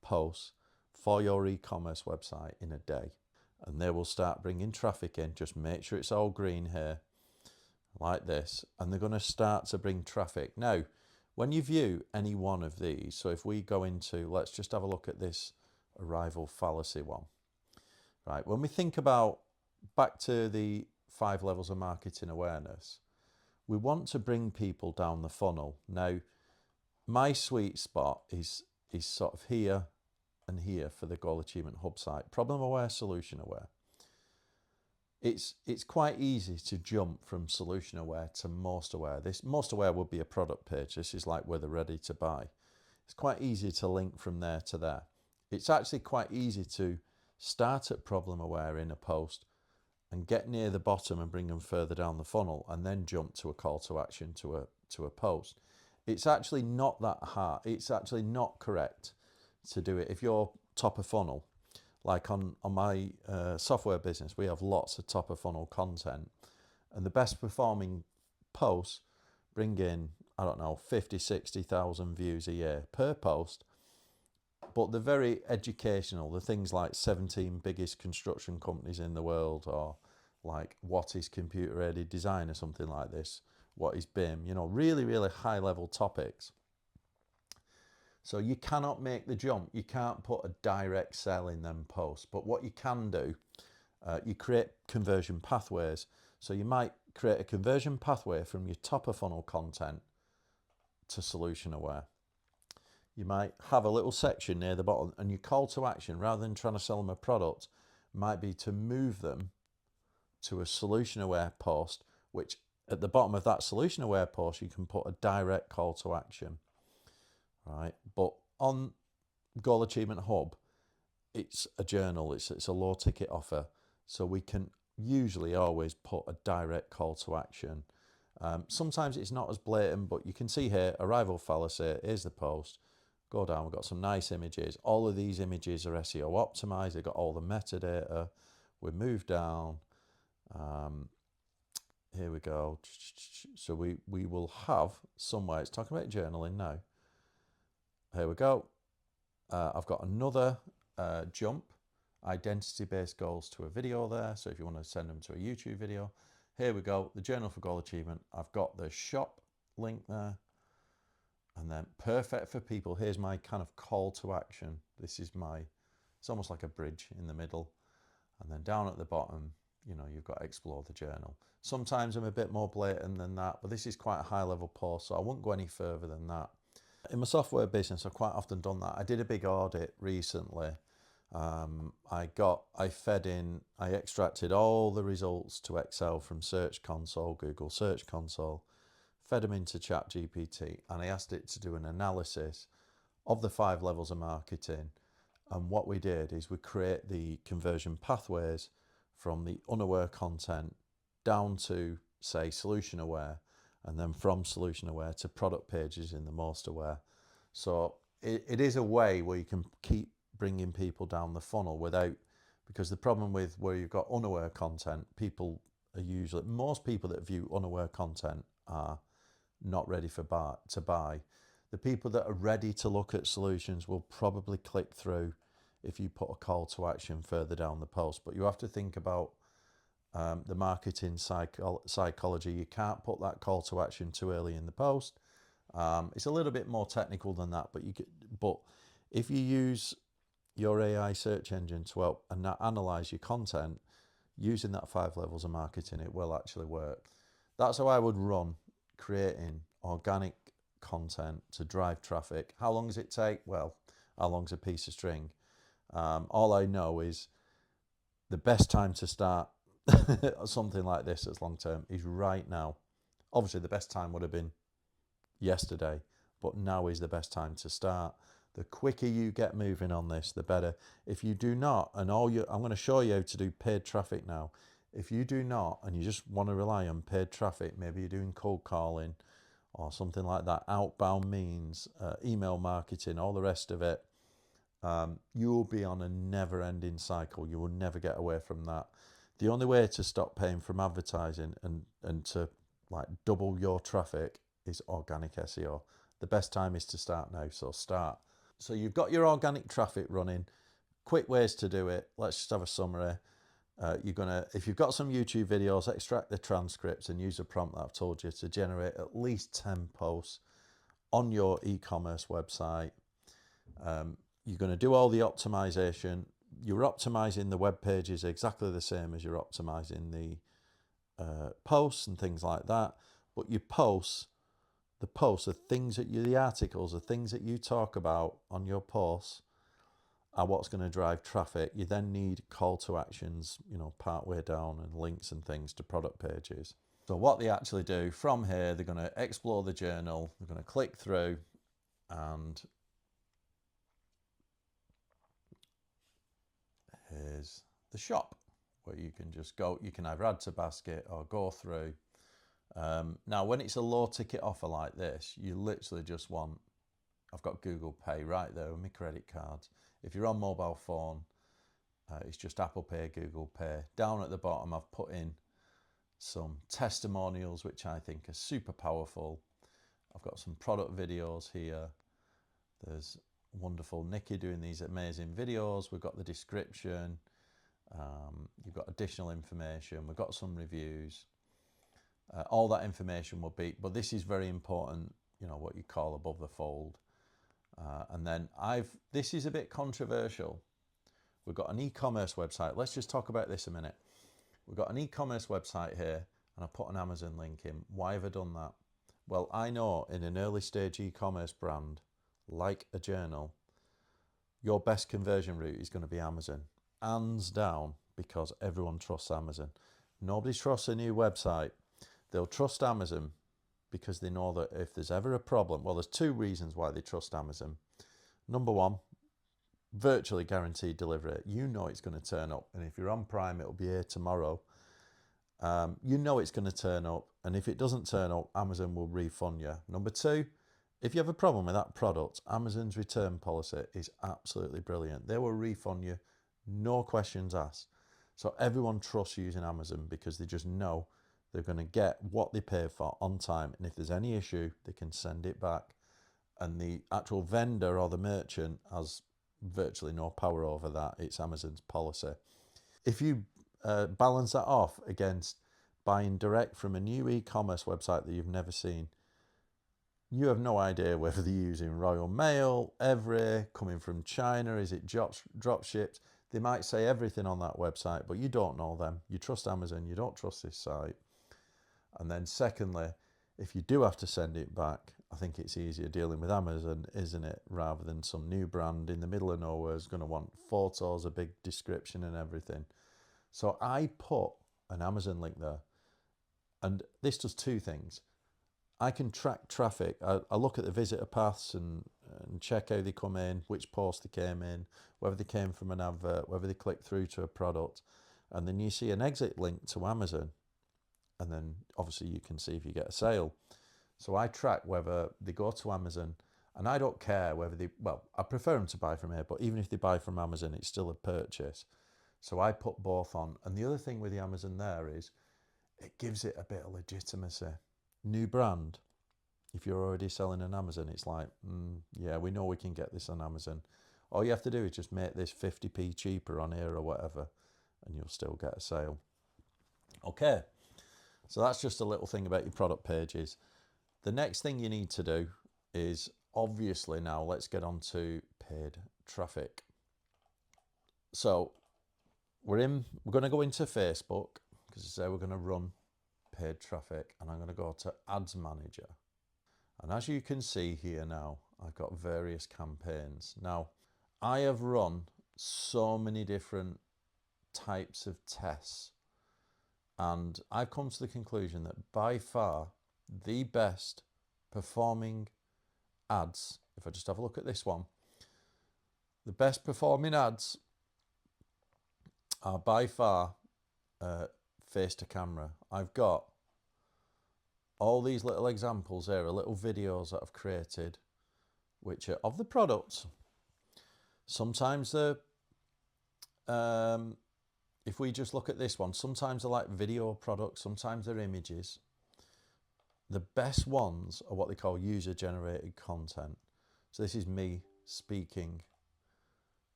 A: posts for your e-commerce website in a day, and they will start bringing traffic in. Just make sure it's all green here like this, and they're going to start to bring traffic. Now when you view any one of these, so if we go into, let's just have a look at this arrival fallacy one, right? When we think about back to the 5 levels of marketing awareness, we want to bring people down the funnel. Now my sweet spot is sort of here and here for the Goal Achievement Hub site. Problem aware, solution aware. It's quite easy to jump from solution aware to most aware. This most aware would be a product page. This is like where they're ready to buy. It's quite easy to link from there to there. It's actually quite easy to start at problem aware in a post and get near the bottom and bring them further down the funnel and then jump to a call to action to a post. It's actually not that hard. It's actually not correct to do it. If you're top of funnel, like on my software business, we have lots of top of funnel content, and the best performing posts bring in, I don't know, 50, 60,000 views a year per post, but they're very educational. The things like 17 biggest construction companies in the world, or like what is computer aided design or something like this, what is BIM, you know, really, really high level topics. So you cannot make the jump. You can't put a direct sell in them posts. But what you can do, you create conversion pathways. So you might create a conversion pathway from your top of funnel content to solution aware. You might have a little section near the bottom, and your call to action, rather than trying to sell them a product, might be to move them to a solution aware post, which at the bottom of that solution aware post, you can put a direct call to action, right? But on Goal Achievement Hub, it's a journal, it's a low ticket offer, so we can usually always put a direct call to action. Sometimes it's not as blatant, but you can see here, arrival fallacy, here's the post, go down, we've got some nice images. All of these images are SEO optimized, they've got all the metadata. We move down, here we go. So we will have somewhere, it's talking about journaling now. Here we go. I've got another jump, identity-based goals to a video there. So if you want to send them to a YouTube video, here we go, the journal for goal achievement. I've got the shop link there. And then perfect for people. Here's my kind of call to action. This is it's almost like a bridge in the middle. And then down at the bottom, you've got to explore the journal. Sometimes I'm a bit more blatant than that, but this is quite a high level post, so I won't go any further than that. In my software business, I've quite often done that. I did a big audit recently. I extracted all the results to Excel from Search Console, Google Search Console, fed them into ChatGPT, and I asked it to do an analysis of the 5 levels of marketing. And what we did is we create the conversion pathways from the unaware content down to, say, solution aware, and then from solution aware to product pages in the most aware. So it is a way where you can keep bringing people down the funnel because the problem with where you've got unaware content, most people that view unaware content are not ready to buy. The people that are ready to look at solutions will probably click through if you put a call to action further down the post. But you have to think about the marketing psychology. You can't put that call to action too early in the post. It's a little bit more technical than that, but if you use your AI search engine to help and analyze your content using that 5 levels of marketing, it will actually work. That's how I would run creating organic content to drive traffic. How long does it take? Well, how long's a piece of string? All I know is the best time to start something like this that's long term is right now. Obviously, the best time would have been yesterday, but now is the best time to start. The quicker you get moving on this, the better. If you do not, I'm going to show you how to do paid traffic now. If you do not, and you just want to rely on paid traffic, maybe you're doing cold calling or something like that, outbound means, email marketing, all the rest of it, you will be on a never-ending cycle. You will never get away from that. The only way to stop paying from advertising and to double your traffic is organic SEO. The best time is to start now, so start. So you've got your organic traffic running. Quick ways to do it. Let's just have a summary. If you've got some YouTube videos, extract the transcripts and use a prompt that I've told you to generate at least 10 posts on your e-commerce website. You're going to do all the optimization. You're optimizing the web pages exactly the same as you're optimizing the posts and things like that. But your posts, the articles, the things that you talk about on your posts are what's going to drive traffic. You then need call to actions, part way down, and links and things to product pages. So what they actually do from here, they're going to explore the journal, they're going to click through, and here's the shop where you can just go. You can either add to basket or go through. Now, when it's a low ticket offer like this, you literally just want, I've got Google Pay right there with my credit cards. If you're on mobile phone, it's just Apple Pay, Google Pay. Down at the bottom, I've put in some testimonials, which I think are super powerful. I've got some product videos here. There's wonderful Nikki doing these amazing videos. We've got the description. You've got additional information. We've got some reviews. All that information will be, but this is very important, what you call above the fold. And then this is a bit controversial. We've got an e-commerce website. Let's just talk about this a minute. We've got an e-commerce website here, and I put an Amazon link in. Why have I done that? Well, I know in an early stage e-commerce brand, like a journal, your best conversion route is going to be Amazon. Hands down, because everyone trusts Amazon. Nobody trusts a new website. They'll trust Amazon because they know that if there's ever a problem, well, there's 2 reasons why they trust Amazon. Number 1, virtually guaranteed delivery. You know it's going to turn up, and if you're on Prime, it'll be here tomorrow. You know it's going to turn up, and if it doesn't turn up, Amazon will refund you. Number two, if you have a problem with that product, Amazon's return policy is absolutely brilliant. They will refund you, no questions asked. So everyone trusts using Amazon because they just know they're going to get what they pay for on time, and if there's any issue, they can send it back. And the actual vendor or the merchant has virtually no power over that. It's Amazon's policy. If you balance that off against buying direct from a new e-commerce website that you've never seen, you have no idea whether they're using Royal Mail, Every, coming from China, is it drop shipped? They might say everything on that website, but you don't know them. You trust Amazon, you don't trust this site. And then secondly, if you do have to send it back, I think it's easier dealing with Amazon, isn't it? Rather than some new brand in the middle of nowhere is going to want photos, a big description and everything. So I put an Amazon link there. And this does two things. I can track traffic. I look at the visitor paths and check how they come in, which post they came in, whether they came from an advert, whether they clicked through to a product. And then you see an exit link to Amazon. And then obviously you can see if you get a sale. So I track whether they go to Amazon, and I don't care whether they, well, I prefer them to buy from here, but even if they buy from Amazon, it's still a purchase. So I put both on. And the other thing with the Amazon there is it gives it a bit of legitimacy. New brand. If you're already selling on Amazon, it's like, yeah, we know we can get this on Amazon. All you have to do is just make this 50p cheaper on here or whatever, and you'll still get a sale. Okay. So that's just a little thing about your product pages. The next thing you need to do is, obviously now, let's get on to paid traffic. So we're going to go into Facebook, because I say we're going to run paid traffic, and I'm going to go to Ads Manager. And as you can see here now, I've got various campaigns. Now, I have run so many different types of tests, and I've come to the conclusion that by far the best performing ads, if I just have a look at this one, the best performing ads are by far face to camera. I've got all these little examples here, are little videos that I've created, which are of the products. Sometimes they're, if we just look at this one, sometimes they're like video products, sometimes they're images. The best ones are what they call user-generated content. So this is me speaking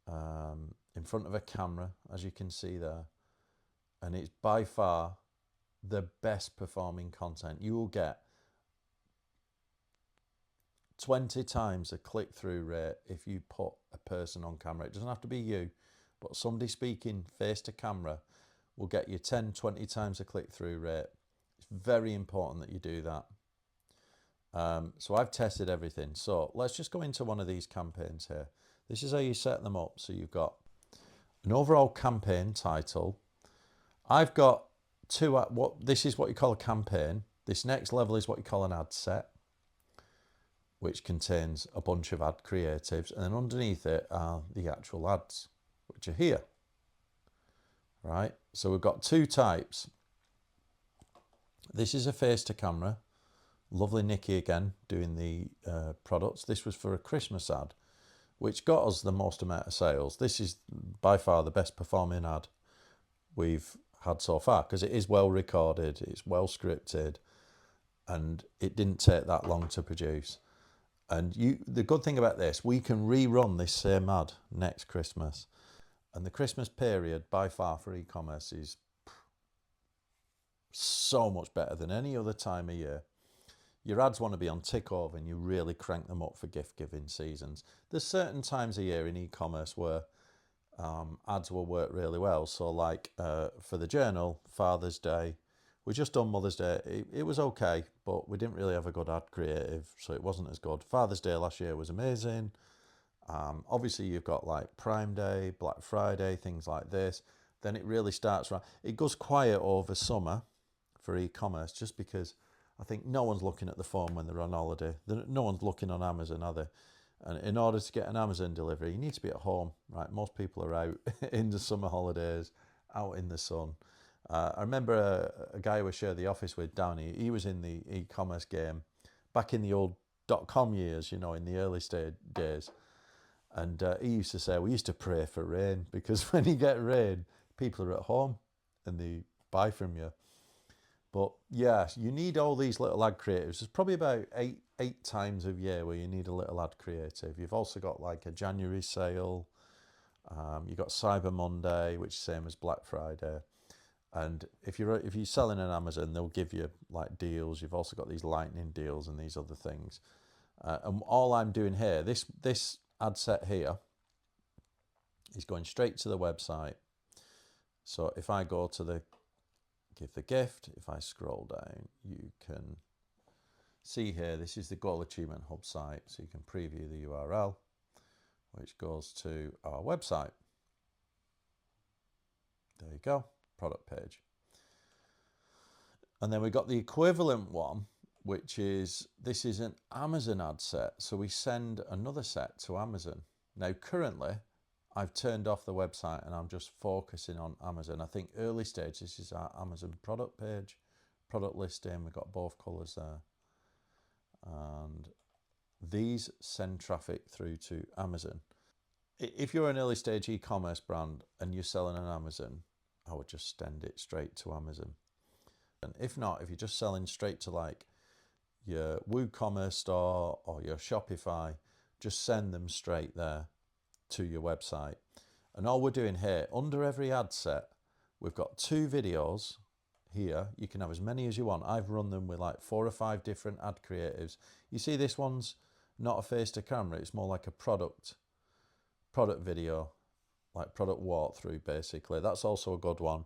A: in front of a camera, as you can see there. And it's by far the best performing content. You will get 20 times the click-through rate if you put a person on camera. It doesn't have to be you, but somebody speaking face to camera will get you 10, 20 times the click-through rate. It's very important that you do that. So I've tested everything. So let's just go into one of these campaigns here. This is how you set them up. So you've got an overall campaign title. I've got this is what you call a campaign. This next level is what you call an ad set, which contains a bunch of ad creatives, and then underneath it are the actual ads, which are here. Right, so we've got two types. This is a face to camera. Lovely Nikki again doing the products. This was for a Christmas ad, which got us the most amount of sales. This is by far the best performing ad we've had so far, because it is well recorded, it's well scripted, and it didn't take that long to produce. And the good thing about this, we can rerun this same ad next Christmas. And the Christmas period by far for e-commerce is so much better than any other time of year. Your ads want to be on tick over, and you really crank them up for gift giving seasons. There's certain times a year in e-commerce where ads will work really well. So like for the journal, Father's Day, we just done Mother's Day. It was okay, but we didn't really have a good ad creative, so it wasn't as good. Father's Day last year was amazing. Obviously you've got like Prime Day, Black Friday, things like this. Then it really starts, it goes quiet over summer for e-commerce, just because I think no one's looking at the phone when they're on holiday. No one's looking on Amazon, are they? And in order to get an Amazon delivery, you need to be at home, right? Most people are out in the summer holidays, out in the sun. I remember a guy who I shared the office with, Downey. He was in the e-commerce game back in the old .com years, you know, in the early stage days. And he used to say, we used to pray for rain, because when you get rain, people are at home and they buy from you. But yeah, you need all these little ad creatives. There's probably about eight times a year where you need a little ad creative. You've also got like a January sale. You've got Cyber Monday, which is same as Black Friday. And if you're selling on Amazon, they'll give you like deals. You've also got these lightning deals and these other things. And all I'm doing here, this ad set here is going straight to the website. So if I go to the give the gift, if I scroll down, you can see here, this is the Goal Achievement Hub site. So you can preview the URL, which goes to our website. There you go, product page. And then we got the equivalent one, which is, this is an Amazon ad set. So we send another set to Amazon. Now, currently, I've turned off the website and I'm just focusing on Amazon. I think early stage, this is our Amazon product page, product listing. We've got both colors there. And these send traffic through to Amazon. If you're an early stage e-commerce brand and you're selling on Amazon, I would just send it straight to Amazon. And if not, if you're just selling straight to like your Woocommerce store or your Shopify, just send them straight there to your website. And all we're doing here, under every ad set, we've got 2 videos here. You can have as many as you want. I've run them with like 4 or 5 different ad creatives. You see this one's not a face to camera, it's more like a product video, like product walkthrough basically. That's also a good one.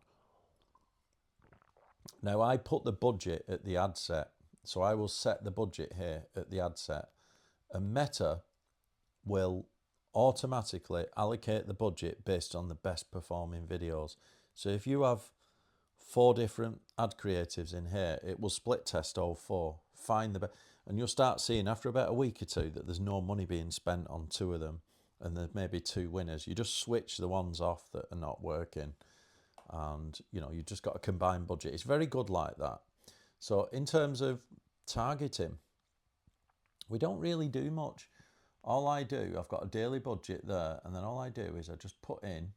A: Now I put the budget at the ad set, so I will set the budget here at the ad set, and Meta will automatically allocate the budget based on the best performing videos. So if you have 4 different ad creatives in here, it will split test all 4, find the best, and you'll start seeing after about a week or 2 that there's no money being spent on 2 of them, and there's maybe 2 winners. You just switch the ones off that are not working, and you know, you just got a combined budget. It's very good like that. So in terms of targeting, we don't really do much. All I do, I've got a daily budget there, and then all I do is I just put in,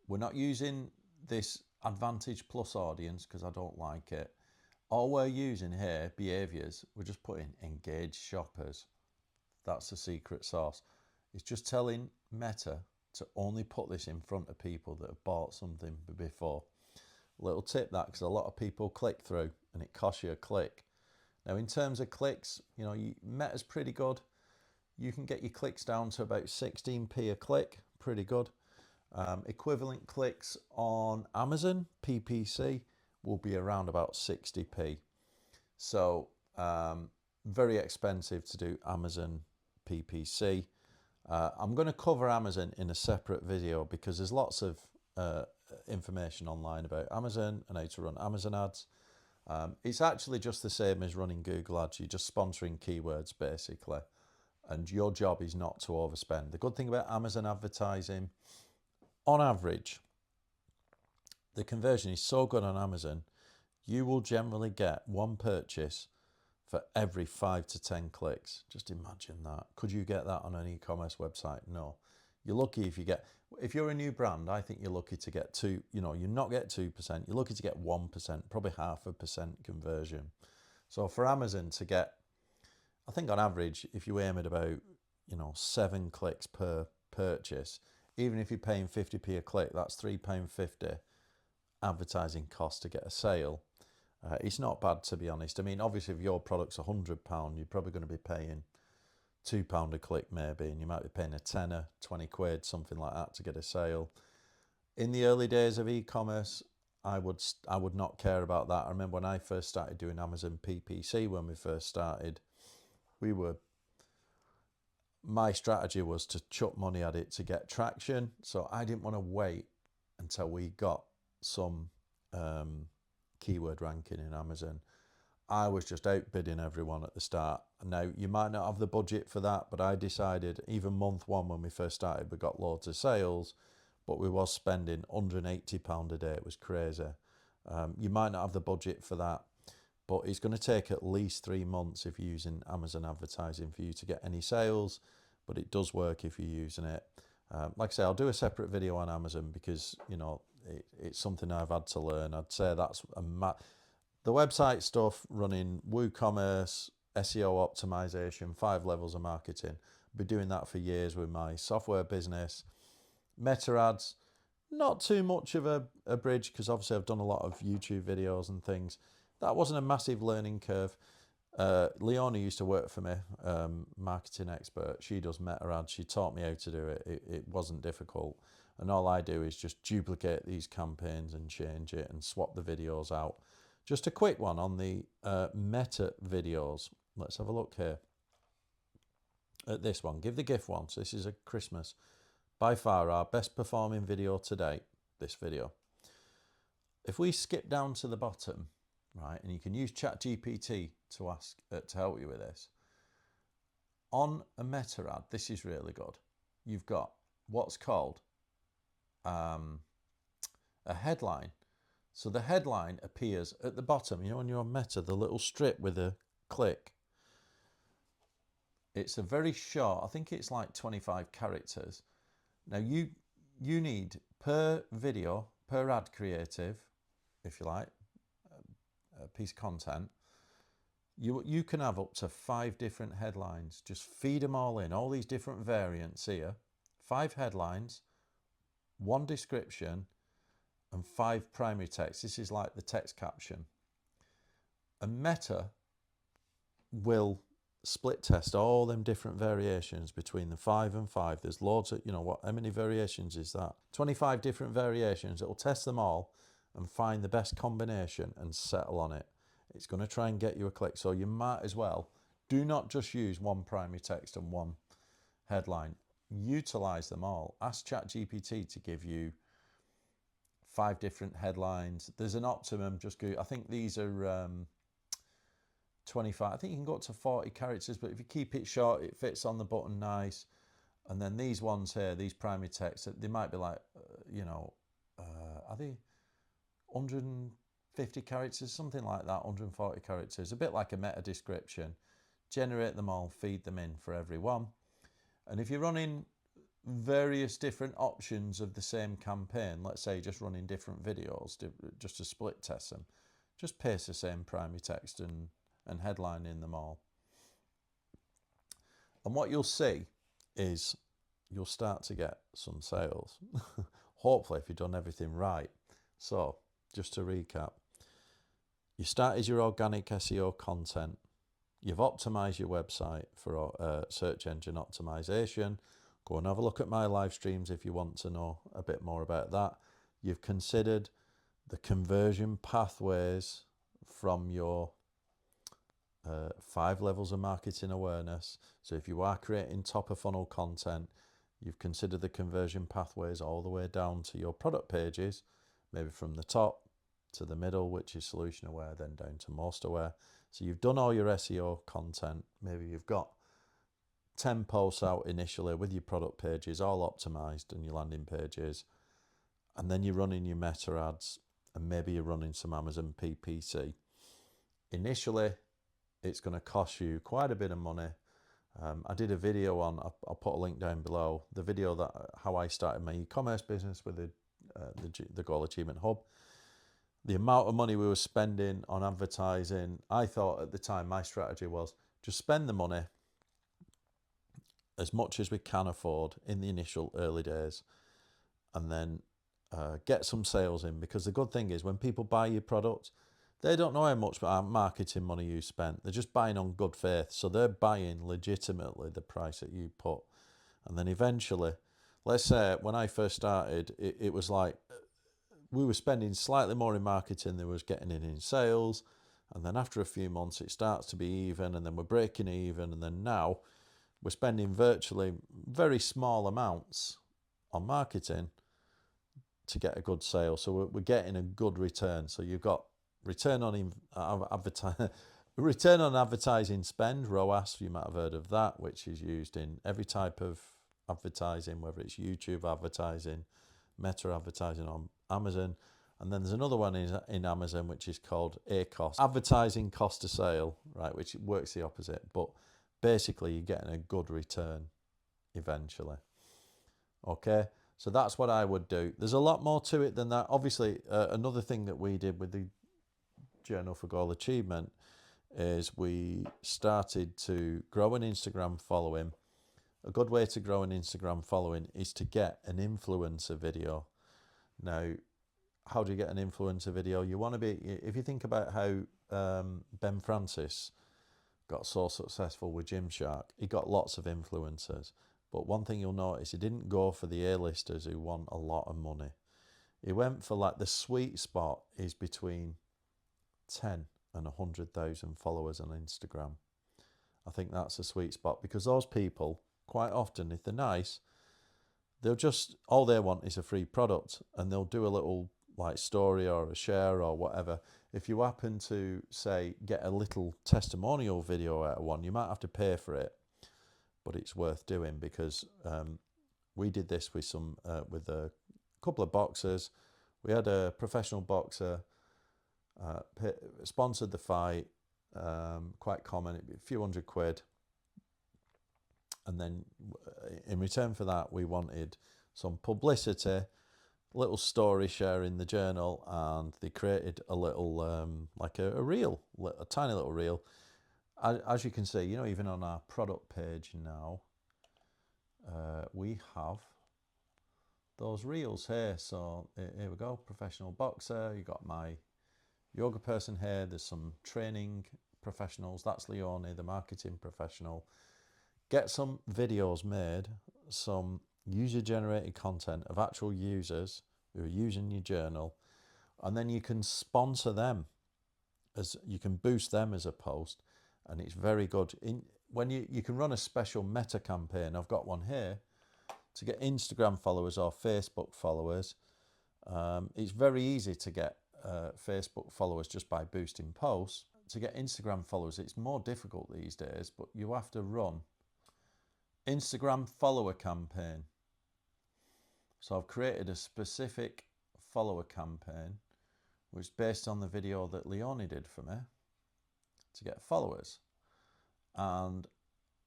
A: we're not using this Advantage Plus audience because I don't like it. All we're using here, behaviors, we're just putting engaged shoppers. That's the secret sauce. It's just telling Meta to only put this in front of people that have bought something before. Little tip that, because a lot of people click through and it costs you a click. Now in terms of clicks, you know, Meta's pretty good. You can get your clicks down to about 16p a click, pretty good. Equivalent clicks on Amazon PPC will be around about 60p. So very expensive to do Amazon PPC. I'm going to cover Amazon in a separate video because there's lots of information online about Amazon and how to run Amazon ads. It's actually just the same as running Google ads. You're just sponsoring keywords basically, and your job is not to overspend. The good thing about Amazon advertising, on average, the conversion is so good on Amazon, you will generally get 1 purchase for every 5 to 10 clicks. Just imagine that. Could you get that on an e-commerce website? No. You're lucky if you're a new brand, I think you're lucky to get 2, you not get 2%, you're lucky to get 1%, probably 0.5% conversion. So for Amazon to get, I think on average, if you aim at about, 7 clicks per purchase, even if you're paying 50p a click, that's £3.50 advertising cost to get a sale. It's not bad, to be honest. I mean, obviously, if your product's £100, you're probably going to be paying £2 a click maybe, and you might be paying a tenner, 20 quid, something like that to get a sale. In the early days of e-commerce, I would not care about that. I remember when I first started doing Amazon PPC, when we first started, my strategy was to chuck money at it to get traction. So I didn't want to wait until we got some keyword ranking in Amazon. I was just outbidding everyone at the start. Now, you might not have the budget for that, but I decided even month one when we first started, we got loads of sales, but we was spending £180 a day. It was crazy. You might not have the budget for that, but it's going to take at least 3 months if you're using Amazon advertising for you to get any sales, but it does work if you're using it. Like I say, I'll do a separate video on Amazon because, you know, it's something I've had to learn. I'd say that's the website stuff, running Woocommerce, SEO optimization, 5 levels of marketing. I've been doing that for years with my software business. Meta ads, not too much of a bridge because obviously I've done a lot of YouTube videos and things. That wasn't a massive learning curve. Leona used to work for me, marketing expert. She does meta ads. She taught me how to do it. It wasn't difficult. And all I do is just duplicate these campaigns and change it and swap the videos out. Just a quick one on the meta videos. Let's have a look here at this one. Give the gift one. So this is a Christmas. By far our best performing video to date, this video. If we skip down to the bottom, right, and you can use ChatGPT to ask to help you with this. On a meta ad, this is really good. You've got what's called a headline. So the headline appears at the bottom, you know, when you're on Meta, the little strip with a click. It's a very short, I think it's like 25 characters. Now you need per video, per ad creative, if you like, a piece of content, you can have up to 5 different headlines. Just feed them all in, all these different variants here. 5 headlines, 1 description, and 5 primary text. This is like the text caption. And Meta will split test all them different variations between the 5 and 5. There's loads of, you know, how many variations is that? 25 different variations. It will test them all and find the best combination and settle on it. It's going to try and get you a click. So you might as well do not just use 1 primary text and 1 headline. Utilize them all. Ask ChatGPT to give you 5 different headlines. There's an optimum, just go, I think these are 25. I think you can go up to 40 characters, but if you keep it short, it fits on the button nice. And then these ones here, these primary text, they might be like, you know, are they 150 characters, something like that, 140 characters, a bit like a meta description. Generate them all, feed them in for every one. And if you're running various different options of the same campaign, let's say just running different videos just to split test them, just paste the same primary text and headline in them all. And what you'll see is you'll start to get some sales. Hopefully, if you've done everything right. So just to recap, you started your organic SEO content. You've optimized your website for search engine optimization. Go and have a look at my live streams if you want to know a bit more about that. You've considered the conversion pathways from your 5 levels of marketing awareness. So if you are creating top of funnel content, you've considered the conversion pathways all the way down to your product pages, maybe from the top to the middle, which is solution aware, then down to most aware. So you've done all your SEO content. Maybe you've got 10 posts out initially with your product pages all optimized and your landing pages, and then you're running your meta ads, and maybe you're running some Amazon PPC. Initially, it's going to cost you quite a bit of money. I did a video on, I'll put a link down below, the video that how I started my e-commerce business with the Goal Achievement Hub. The amount of money we were spending on advertising, I thought at the time my strategy was just spend the money as much as we can afford in the initial early days, and then get some sales in, because the good thing is when people buy your product, they don't know how much marketing money you spent. They're just buying on good faith. So they're buying legitimately the price that you put. And then eventually, let's say when I first started, it was like we were spending slightly more in marketing than we was getting in sales. And then after a few months, it starts to be even, and then we're breaking even. And then now we're spending virtually very small amounts on marketing to get a good sale. So we're getting a good return. So you've got return on Return on advertising spend, ROAS, you might have heard of that, which is used in every type of advertising, whether it's YouTube advertising, Meta advertising on Amazon. And then there's another one in Amazon, which is called ACOS, advertising cost of sale, right, which works the opposite. But basically, you're getting a good return eventually. Okay, so that's what I would do. There's a lot more to it than that. Obviously, another thing that we did with the Journal for Goal Achievement is we started to grow an Instagram following. A good way to grow an Instagram following is to get an influencer video. Now, how do you get an influencer video? You want to be, if you think about how Ben Francis got so successful with Gymshark, he got lots of influencers. But one thing you'll notice, he didn't go for the A-listers who want a lot of money. He went for like the sweet spot is between 10 and 100,000 followers on Instagram. I think that's a sweet spot because those people, quite often, if they're nice, they'll just, all they want is a free product and they'll do a little like story or a share or whatever. If you happen to, say, get a little testimonial video out of one, you might have to pay for it, but it's worth doing because we did this with with a couple of boxers. We had a professional boxer sponsored the fight, quite common, it'd be a few £100. And then in return for that, we wanted some publicity, little story share in the journal, and they created a little, like a reel, a tiny little reel. As you can see, you know, even on our product page now, we have those reels here. So here we go, professional boxer, you got my yoga person here, there's some training professionals, that's Leonie, the marketing professional. Get some videos made, some user-generated content of actual users who are using your journal, and then you can sponsor them, as you can boost them as a post, and it's very good. When you can run a special meta campaign, I've got one here, to get Instagram followers or Facebook followers. It's very easy to get Facebook followers just by boosting posts. To get Instagram followers, it's more difficult these days, but you have to run Instagram follower campaign. So I've created a specific follower campaign which is based on the video that Leonie did for me to get followers, and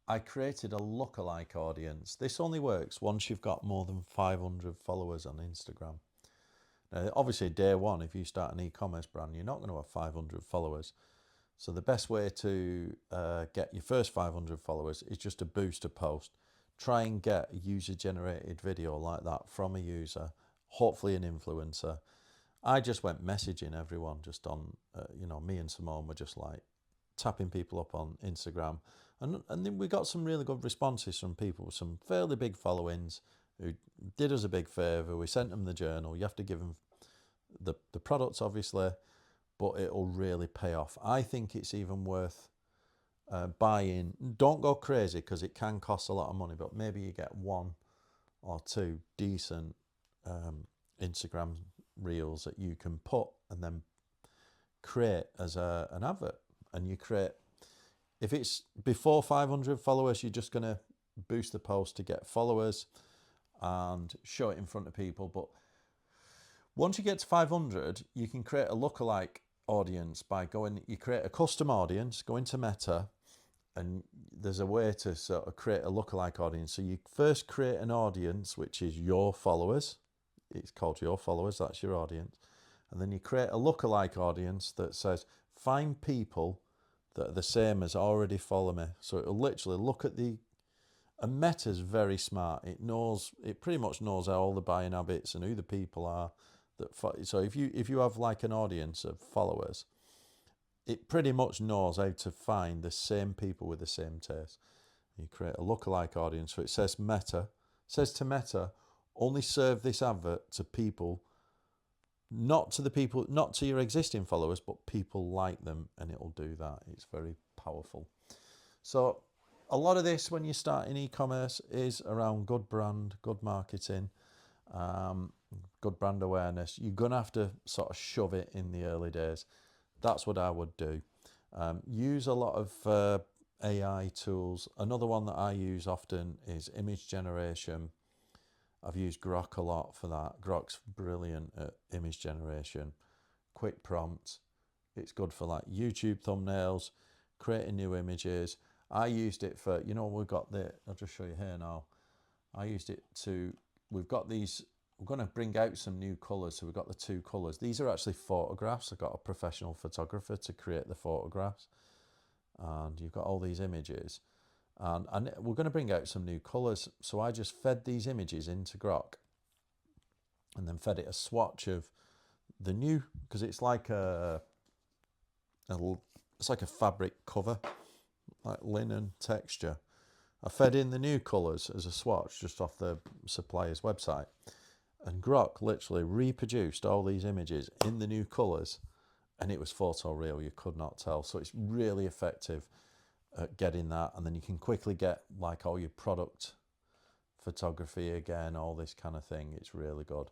A: I created a lookalike audience. This only works once you've got more than 500 followers on Instagram. Now, obviously, day one, if you start an e-commerce brand, you're not going to have 500 followers. So the best way to get your first 500 followers is just to boost a post. Try and get a user-generated video like that from a user, hopefully an influencer. I just went messaging everyone just on, me and Simone were just like tapping people up on Instagram. And then we got some really good responses from people with some fairly big followings who did us a big favour. We sent them the journal. You have to give them the products, obviously, but it'll really pay off. I think it's even worth buying. Don't go crazy because it can cost a lot of money, but maybe you get one or two decent Instagram reels that you can put and then create as an advert. And you create, if it's before 500 followers, you're just going to boost the post to get followers and show it in front of people. But once you get to 500, you can create a lookalike audience by you create a custom audience, go into Meta, and there's a way to sort of create a lookalike audience. So you first create an audience, which is your followers. It's called your followers, that's your audience. And then you create a lookalike audience that says, find people that are the same as already follow me. So it'll literally look at and Meta's very smart. It pretty much knows all the buying habits and who the people are. So if you have like an audience of followers, it pretty much knows how to find the same people with the same taste. You create a lookalike audience. So it says to Meta, only serve this advert to people, not to your existing followers, but people like them, and it'll do that. It's very powerful. So a lot of this when you start in e-commerce is around good brand, good marketing, good brand awareness. You're going to have to sort of shove it in the early days. That's what I would do. Use a lot of AI tools. Another one that I use often is image generation. I've used Grok a lot for that. Grok's brilliant at image generation. Quick prompt. It's good for like YouTube thumbnails, creating new images. I used it for, we've got I'll just show you here now. I used it we've got these, we're going to bring out some new colours. So we've got the 2 colours. These are actually photographs. I got a professional photographer to create the photographs. And you've got all these images. And we're going to bring out some new colours. So I just fed these images into Grok and then fed it a swatch of the new, because it's like it's like a fabric cover, like linen texture. I fed in the new colours as a swatch just off the supplier's website. And Grok literally reproduced all these images in the new colours, and it was photoreal, you could not tell. So it's really effective at getting that, and then you can quickly get like all your product photography again, all this kind of thing. It's really good.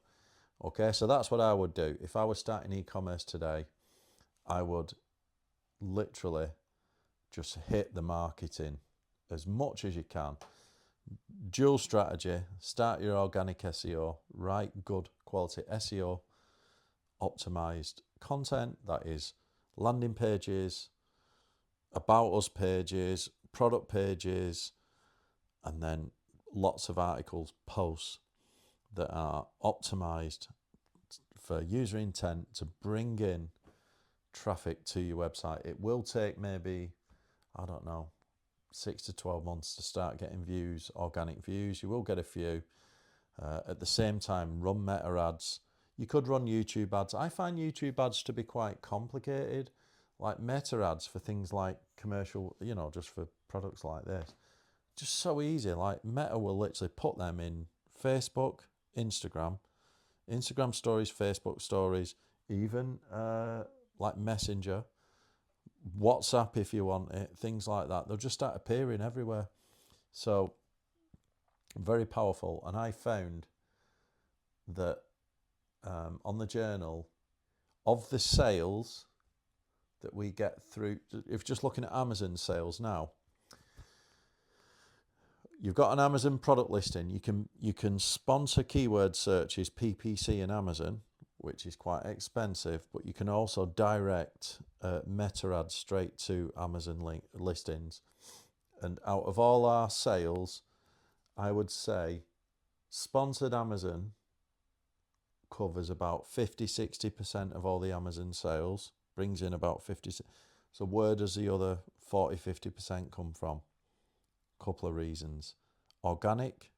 A: Okay, so that's what I would do. If I was starting e-commerce today, I would literally just hit the marketing as much as you can. Dual strategy, start your organic SEO, write good quality SEO optimized content, that is landing pages, about us pages, product pages, and then lots of articles, posts that are optimized for user intent to bring in traffic to your website. It will take maybe, I don't know, 6 to 12 months to start getting views, organic views. You will get a few. At the same time, run meta ads. You could run YouTube ads. I find YouTube ads to be quite complicated, like meta ads for things like commercial, just for products like this. Just so easy. Like Meta will literally put them in Facebook, Instagram stories, Facebook stories, even like Messenger, WhatsApp if you want it, things like that. They'll just start appearing everywhere. So very powerful. And I found that on the journal, of the sales that we get through, if just looking at Amazon sales now, you've got an Amazon product listing. You can sponsor keyword searches, PPC in Amazon, which is quite expensive, but you can also direct meta ads straight to Amazon listings. And out of all our sales, I would say sponsored Amazon covers about 50-60% of all the Amazon sales, brings in about 50. So where does the other 40-50% come from? Couple of reasons: organic,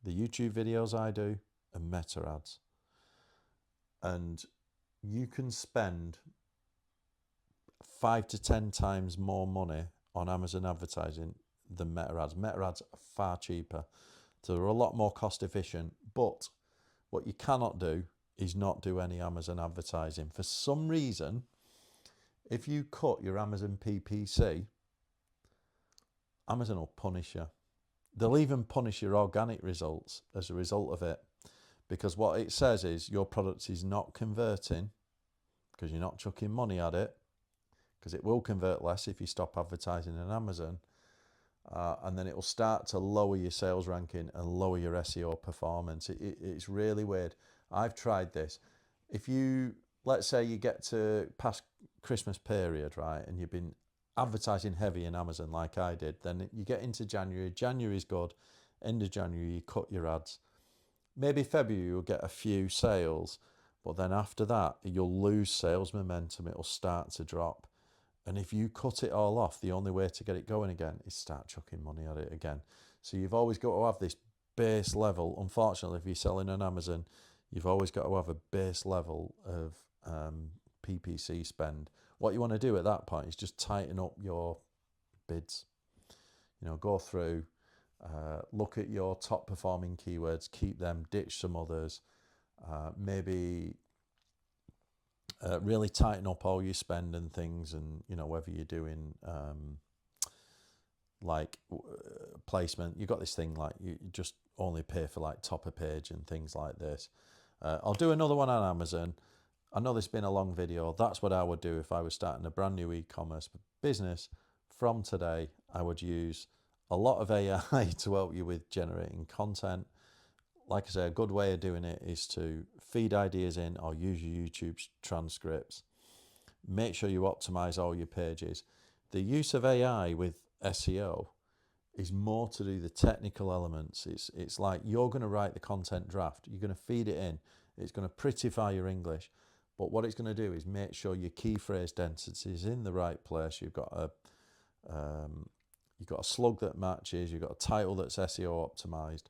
A: the YouTube videos I do, and meta ads. And you can spend 5 to 10 times more money on Amazon advertising than meta ads. Meta ads are far cheaper, so they're a lot more cost efficient. But what you cannot do is not do any Amazon advertising. For some reason, if you cut your Amazon PPC, Amazon will punish you. They'll even punish your organic results as a result of it, because what it says is your product is not converting because you're not chucking money at it, because it will convert less if you stop advertising on Amazon, and then it will start to lower your sales ranking and lower your SEO performance. It's really weird. I've tried this. If you, let's say you get to past Christmas period, right, and you've been advertising heavy in Amazon like I did, then you get into January. January's good. End of January, you cut your ads. Maybe February you'll get a few sales, but then after that you'll lose sales momentum. It'll start to drop. And if you cut it all off, the only way to get it going again is start chucking money at it again. So you've always got to have this base level. Unfortunately, if you're selling on Amazon, you've always got to have a base level of PPC spend. What you want to do at that point is just tighten up your bids. Go through, look at your top performing keywords, keep them, ditch some others, maybe really tighten up all your spend and things, and whether you're doing placement. You've got this thing like you just only pay for like top of page and things like this. I'll do another one on Amazon, I know this has been a long video. That's what I would do if I was starting a brand new e-commerce business. From today, I would use a lot of AI to help you with generating content. Like I say, a good way of doing it is to feed ideas in or use your YouTube transcripts. Make sure you optimize all your pages. The use of AI with SEO is more to do the technical elements. It's like you're going to write the content draft, you're going to feed it in, it's going to prettify your English, but what it's going to do is make sure your key phrase density is in the right place. You've got a slug that matches, you've got a title that's SEO optimized,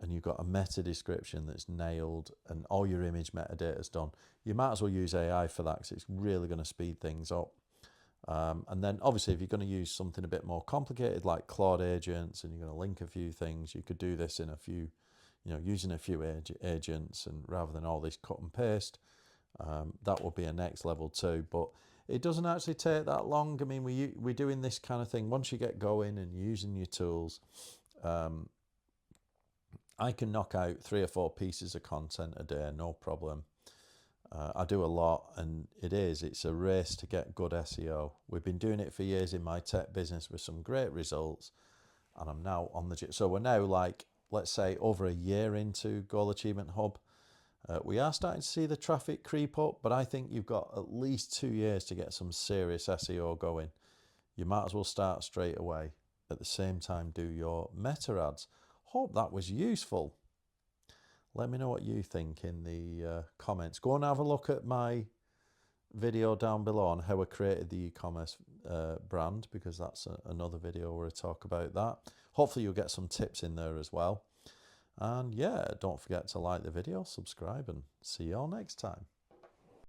A: and you've got a meta description that's nailed, and all your image metadata is done. You might as well use AI for that, because it's really going to speed things up. And then obviously if you're going to use something a bit more complicated like Claude agents, and you're going to link a few things, you could do this in a few, using a few agents, and rather than all this cut and paste. That will be a next level too, but it doesn't actually take that long. I mean, we're doing this kind of thing. Once you get going and using your tools, I can knock out 3 or 4 pieces of content a day, no problem. I do a lot, and it's a race to get good SEO. We've been doing it for years in my tech business with some great results, and I'm now on the, so we're now, like, let's say over a year into Goal Achievement Hub. We are starting to see the traffic creep up, but I think you've got at least 2 years to get some serious SEO going. You might as well start straight away. At the same time, do your meta ads. Hope that was useful. Let me know what you think in the comments. Go and have a look at my video down below on how I created the e-commerce brand, because that's another video where I talk about that. Hopefully you'll get some tips in there as well. And yeah, don't forget to like the video, subscribe, and see you all next time.